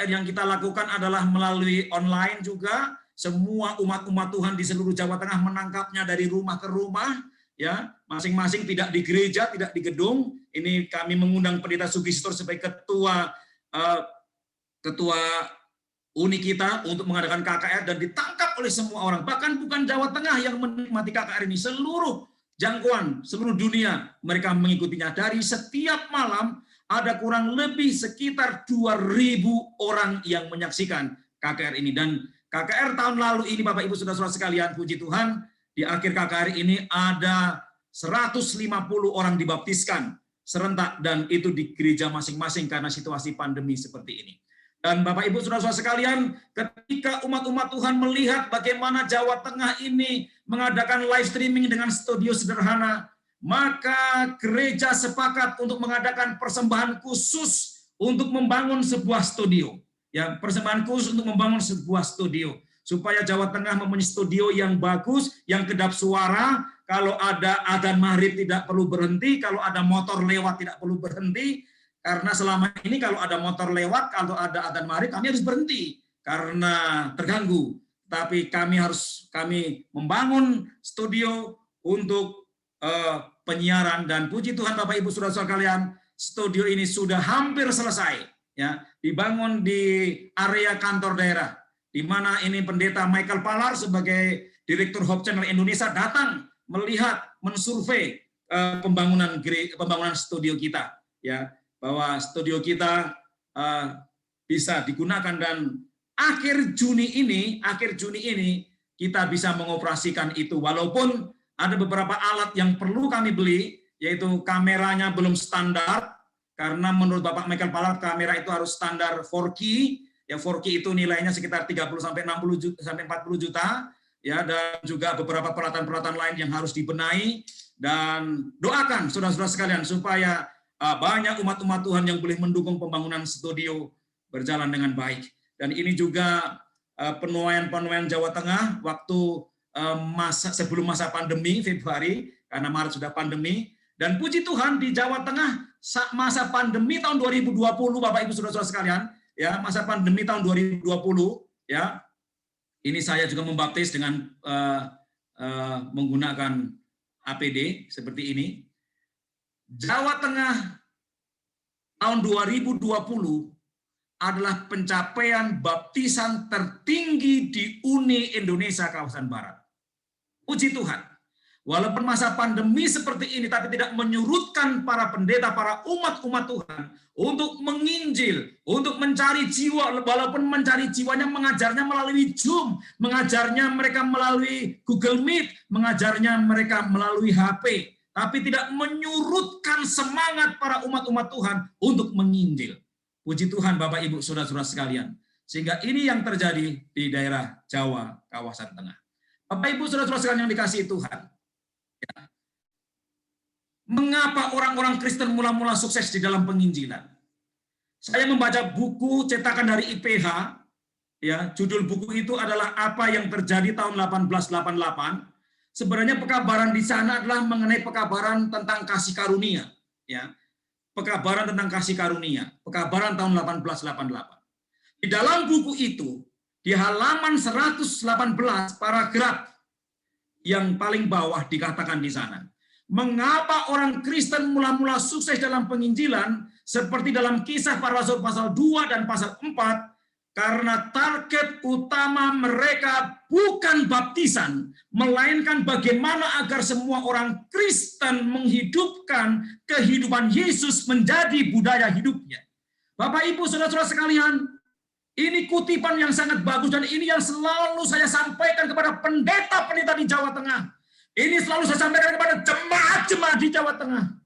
yang kita lakukan adalah melalui online juga. Semua umat-umat Tuhan di seluruh Jawa Tengah menangkapnya dari rumah ke rumah, ya, masing-masing, tidak di gereja, tidak di gedung. Ini kami mengundang Pendeta Sugistor sebagai ketua uni kita untuk mengadakan KKR dan ditangkap oleh semua orang. Bahkan bukan Jawa Tengah yang menikmati KKR ini, seluruh jangkauan, seluruh dunia mereka mengikutinya. Dari setiap malam ada kurang lebih sekitar 2.000 orang yang menyaksikan KKR ini. Dan KKR tahun lalu ini, Bapak Ibu Saudara-saudara sekalian, puji Tuhan, di akhir KKR ini ada 150 orang dibaptiskan serentak, dan itu di gereja masing-masing karena situasi pandemi seperti ini. Dan Bapak Ibu Saudara-saudara sekalian, ketika umat-umat Tuhan melihat bagaimana Jawa Tengah ini mengadakan live streaming dengan studio sederhana, maka gereja sepakat untuk mengadakan persembahan khusus untuk membangun sebuah studio. Ya, persembahan khusus untuk membangun sebuah studio supaya Jawa Tengah mempunyai studio yang bagus, yang kedap suara. Kalau ada adzan maghrib tidak perlu berhenti, kalau ada motor lewat tidak perlu berhenti. Karena selama ini kalau ada motor lewat, kalau ada adzan maghrib, kami harus berhenti karena terganggu. Tapi kami membangun studio untuk penyiaran, dan puji Tuhan Bapak Ibu Saudara-saudara sekalian, studio ini sudah hampir selesai, ya, dibangun di area kantor daerah, di mana ini Pendeta Michael Palar sebagai Direktur Hope Channel Indonesia datang melihat, mensurvei pembangunan studio kita, ya, bahwa studio kita bisa digunakan, dan akhir Juni ini kita bisa mengoperasikan itu. Walaupun ada beberapa alat yang perlu kami beli, yaitu kameranya belum standar, karena menurut Bapak Michael Palar kamera itu harus standar 4K. Ya, 4K itu nilainya sekitar 30 sampai 40 juta, ya, dan juga beberapa peralatan-peralatan lain yang harus dibenahi. Dan doakan saudara-saudara sekalian supaya banyak umat-umat Tuhan yang boleh mendukung pembangunan studio berjalan dengan baik. Dan ini juga penuaian Jawa Tengah waktu sebelum masa pandemi, Februari, karena Maret sudah pandemi. Dan puji Tuhan di Jawa Tengah masa pandemi tahun 2020, Bapak Ibu Saudara-saudara sekalian, ya, masa pandemi tahun 2020, ya, ini saya juga membaptis dengan menggunakan APD seperti ini. Jawa Tengah tahun 2020 adalah pencapaian baptisan tertinggi di Uni Indonesia kawasan Barat. Puji Tuhan. Walaupun masa pandemi seperti ini, tapi tidak menyurutkan para pendeta, para umat-umat Tuhan untuk menginjil, untuk mencari jiwa, walaupun mencari jiwanya mengajarnya melalui Zoom, mengajarnya mereka melalui Google Meet, mengajarnya mereka melalui HP, tapi tidak menyurutkan semangat para umat-umat Tuhan untuk menginjil. Puji Tuhan Bapak Ibu Saudara-saudara sekalian. Sehingga ini yang terjadi di daerah Jawa kawasan tengah. Bapak Ibu Saudara-saudara sekalian yang dikasihi Tuhan. Ya. Mengapa orang-orang Kristen mula-mula sukses di dalam penginjilan? Saya membaca buku cetakan dari IPH, ya, judul buku itu adalah Apa yang Terjadi tahun 1888. Sebenarnya pekabaran di sana adalah mengenai pekabaran tentang kasih karunia, ya. Pekabaran tentang kasih karunia, pekabaran tahun 1888. Di dalam buku itu, di halaman 118 paragraf yang paling bawah dikatakan di sana, mengapa orang Kristen mula-mula sukses dalam penginjilan? seperti dalam Kisah Para Rasul pasal 2 dan pasal 4, karena target utama mereka bukan baptisan, melainkan bagaimana agar semua orang Kristen menghidupkan kehidupan Yesus menjadi budaya hidupnya. Bapak, Ibu, saudara-saudara sekalian, ini kutipan yang sangat bagus dan ini yang selalu saya sampaikan kepada pendeta-pendeta di Jawa Tengah. Ini selalu saya sampaikan kepada jemaat-jemaat di Jawa Tengah.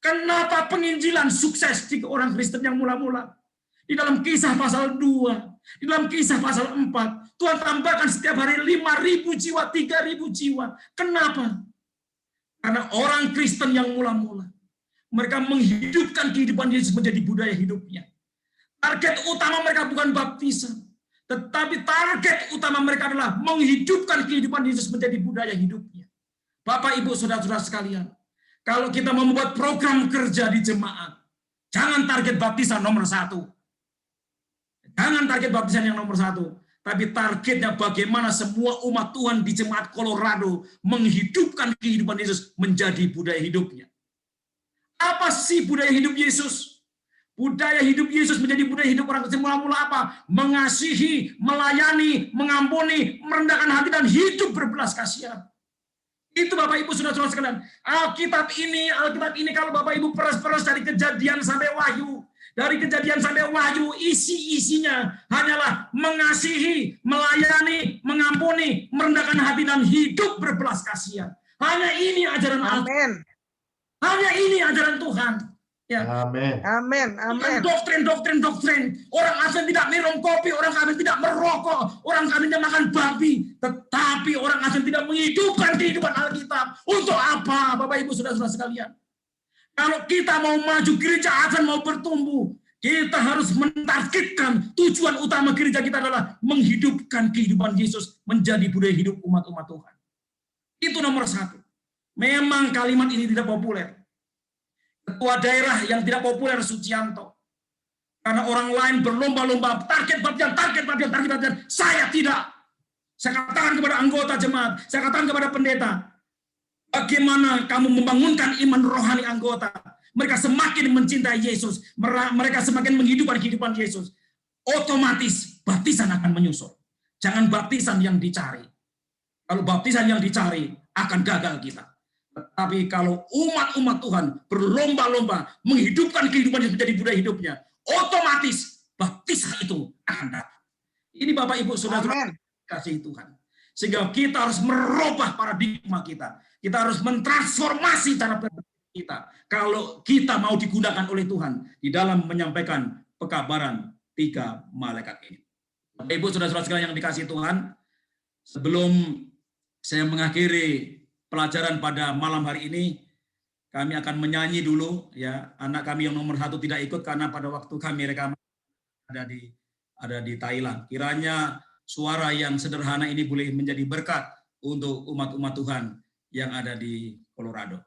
Kenapa penginjilan sukses di orang Kristen yang mula-mula? Di dalam Kisah pasal 2, di dalam Kisah pasal 4, Tuhan tambahkan setiap hari 5.000 jiwa, 3.000 jiwa. Kenapa? Karena orang Kristen yang mula-mula, mereka menghidupkan kehidupan Yesus menjadi budaya hidupnya. Target utama mereka bukan baptisan, tetapi target utama mereka adalah menghidupkan kehidupan Yesus menjadi budaya hidupnya. Bapak, Ibu, saudara-saudara sekalian, kalau kita mau membuat program kerja di jemaat, jangan target baptisan nomor 1. Jangan target baptisan yang nomor 1, tapi targetnya bagaimana semua umat Tuhan di jemaat Colorado menghidupkan kehidupan Yesus menjadi budaya hidupnya. Apa sih budaya hidup Yesus? Budaya hidup Yesus menjadi budaya hidup orang Kristen mula-mula apa? Mengasihi, melayani, mengampuni, merendahkan hati, dan hidup berbelas kasihan. Itu Bapak Ibu saudara-saudara sekalian. Alkitab ini kalau Bapak Ibu peras-peras dari Kejadian sampai Wahyu, dari Kejadian sampai Wahyu, isi-isinya hanyalah mengasihi, melayani, mengampuni, merendahkan hati, dan hidup berbelas kasihan. Hanya ini ajaran Alkitab. Hanya ini ajaran Tuhan. Ya. Amin. Amin. Amin. Doktrin. Orang asing tidak minum kopi, orang kafir tidak merokok, orang kafir tidak makan babi. Tetapi orang asing tidak menghidupkan kehidupan Alkitab. Untuk apa, Bapak Ibu saudara-saudara sekalian? Kalau kita mau maju, gereja akan mau bertumbuh, kita harus mentargetkan tujuan utama gereja kita adalah menghidupkan kehidupan Yesus menjadi budaya hidup umat-umat Tuhan. Itu nomor 1. Memang kalimat ini tidak populer. Ketua daerah yang tidak populer Sucianto. Karena orang lain berlomba-lomba target baptisan. Saya tidak. Saya katakan kepada anggota jemaat, saya katakan kepada pendeta, bagaimana kamu membangunkan iman rohani anggota? Mereka semakin mencintai Yesus, mereka semakin menghidupkan kehidupan Yesus. Otomatis baptisan akan menyusul. Jangan baptisan yang dicari. Kalau baptisan yang dicari akan gagal kita. Tapi kalau umat-umat Tuhan berlomba-lomba menghidupkan kehidupan yang menjadi budaya hidupnya, otomatis baptisan itu akan datang. Ini Bapak Ibu saudara kasih Tuhan. Sehingga kita harus merubah paradigma kita. Kita harus mentransformasi cara berpikir kita. Kalau kita mau digunakan oleh Tuhan di dalam menyampaikan pekabaran 3 malaikat ini. Bapak Ibu saudara-saudara sekalian yang dikasihi Tuhan, sebelum saya mengakhiri pelajaran pada malam hari ini, kami akan menyanyi dulu, ya. Anak kami yang nomor 1 tidak ikut karena pada waktu kami rekaman ada di Thailand. Kiranya suara yang sederhana ini boleh menjadi berkat untuk umat-umat Tuhan yang ada di Colorado.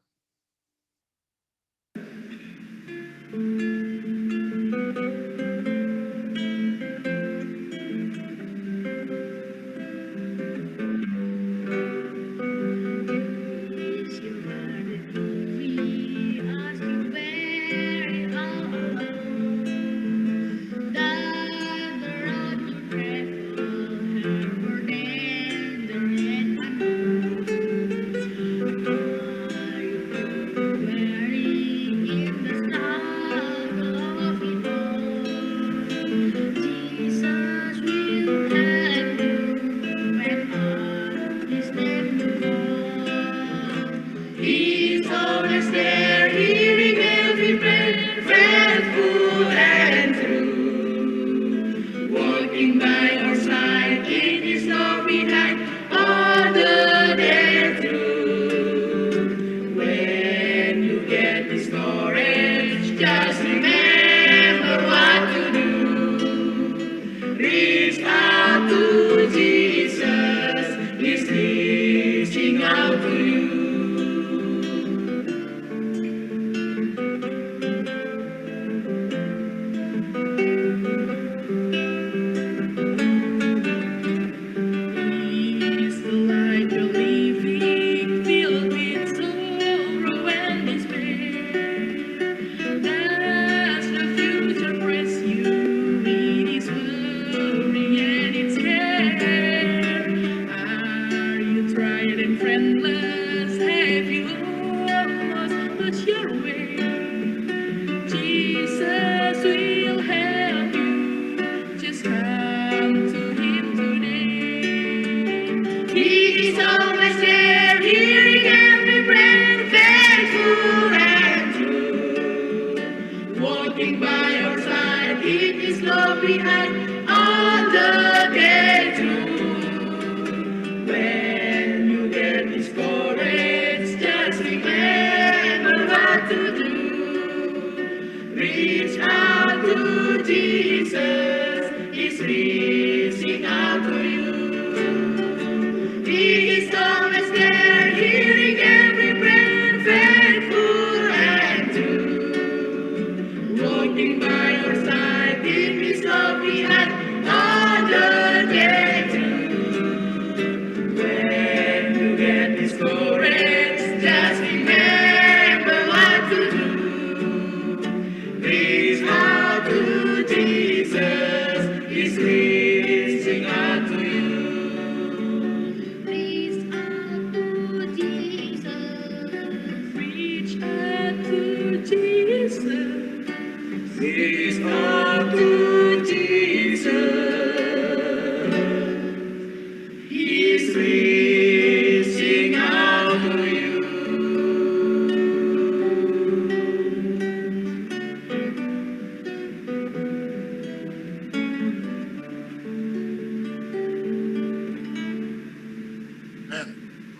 That's out to you. He is always there, hearing every prayer, faithful and true. Walking by your side, in His love He had undertaken. When you get discouraged, just remember what to do. Reach out to Jesus, He's reaching out to you. Reach out to Jesus. Reach out to Jesus. Reach out to Jesus. He's reaching out to you.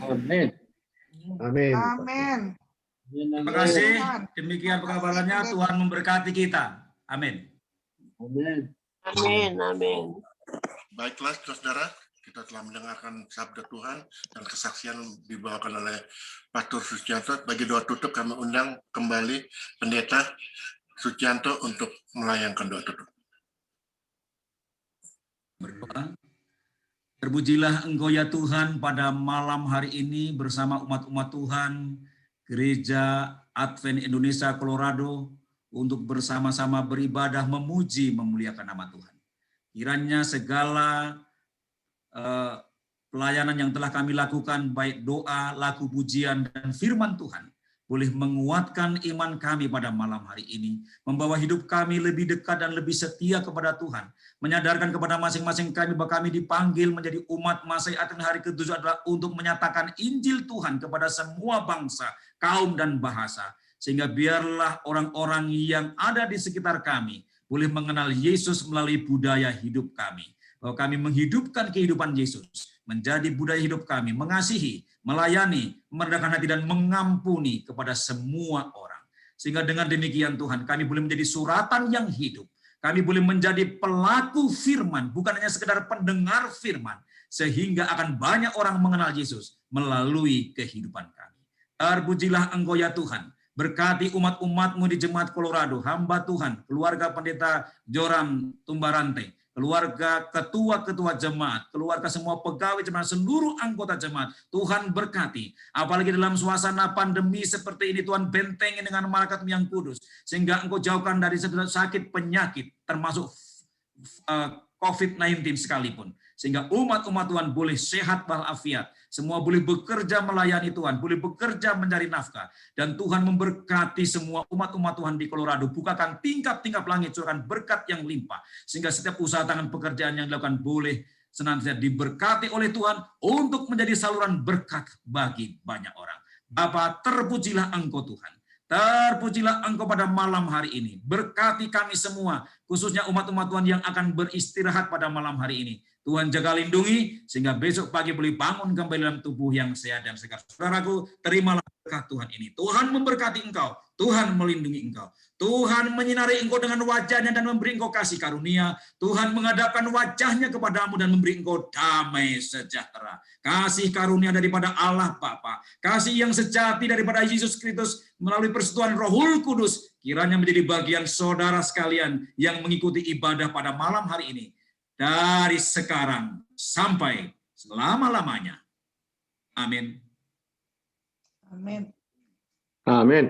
Amen. Amin. Amin. Amin. Terima kasih. Demikian pengabarannya. Tuhan memberkati kita. Amin. Amin. Amin, amin. Baiklah, saudara, kita telah mendengarkan sabda Tuhan dan kesaksian dibawakan oleh Pastor Sucianto. Bagi doa tutup kami undang kembali Pendeta Sucianto untuk melayangkan doa tutup. Berdoa. Terpujilah Engkau ya Tuhan pada malam hari ini bersama umat-umat Tuhan, Gereja Advent Indonesia Colorado, untuk bersama-sama beribadah, memuji, memuliakan nama Tuhan. Kiranya segala pelayanan yang telah kami lakukan, baik doa, lagu pujian, dan firman Tuhan, boleh menguatkan iman kami pada malam hari ini, membawa hidup kami lebih dekat dan lebih setia kepada Tuhan, menyadarkan kepada masing-masing kami bahwa kami dipanggil menjadi umat Masai Advent hari ke-7 adalah untuk menyatakan Injil Tuhan kepada semua bangsa, kaum, dan bahasa, sehingga biarlah orang-orang yang ada di sekitar kami boleh mengenal Yesus melalui budaya hidup kami, bahwa kami menghidupkan kehidupan Yesus menjadi budaya hidup kami, mengasihi, melayani, merendahkan hati, dan mengampuni kepada semua orang. Sehingga dengan demikian Tuhan, kami boleh menjadi suratan yang hidup. Kami boleh menjadi pelaku firman, bukan hanya sekedar pendengar firman, sehingga akan banyak orang mengenal Yesus melalui kehidupan kami. Terpujilah Engkau ya Tuhan, berkati umat-umat-Mu di Jemaat Colorado, hamba Tuhan, keluarga Pendeta Joram Tumbarante, keluarga ketua-ketua jemaat, keluarga semua pegawai jemaat, seluruh anggota jemaat. Tuhan berkati, apalagi dalam suasana pandemi seperti ini, Tuhan bentengi dengan malaikat-Mu yang kudus, sehingga Engkau jauhkan dari segala sakit penyakit, termasuk COVID-19 sekalipun, sehingga umat-umat Tuhan boleh sehat walafiat, semua boleh bekerja melayani Tuhan, boleh bekerja mencari nafkah, dan Tuhan memberkati semua umat-umat Tuhan di Colorado. Bukakan tingkap-tingkap langit, curahkan berkat yang limpah, sehingga setiap usaha tangan pekerjaan yang dilakukan boleh senantiasa diberkati oleh Tuhan untuk menjadi saluran berkat bagi banyak orang. Bapa, terpujilah Engkau Tuhan. Terpujilah Engkau pada malam hari ini. Berkati kami semua, khususnya umat-umat Tuhan yang akan beristirahat pada malam hari ini. Tuhan jaga lindungi, sehingga besok pagi boleh bangun kembali dalam tubuh yang sehat dan segar. Saudaraku, terimalah berkat Tuhan ini. Tuhan memberkati engkau, Tuhan melindungi engkau. Tuhan menyinari engkau dengan wajahnya dan memberi engkau kasih karunia. Tuhan menghadapkan wajahnya kepadamu dan memberi engkau damai sejahtera. Kasih karunia daripada Allah Bapa, kasih yang sejati daripada Yesus Kristus melalui persetujuan Rohul Kudus, kiranya menjadi bagian saudara sekalian yang mengikuti ibadah pada malam hari ini, dari sekarang sampai selama-lamanya. Amin. Amin. Amin.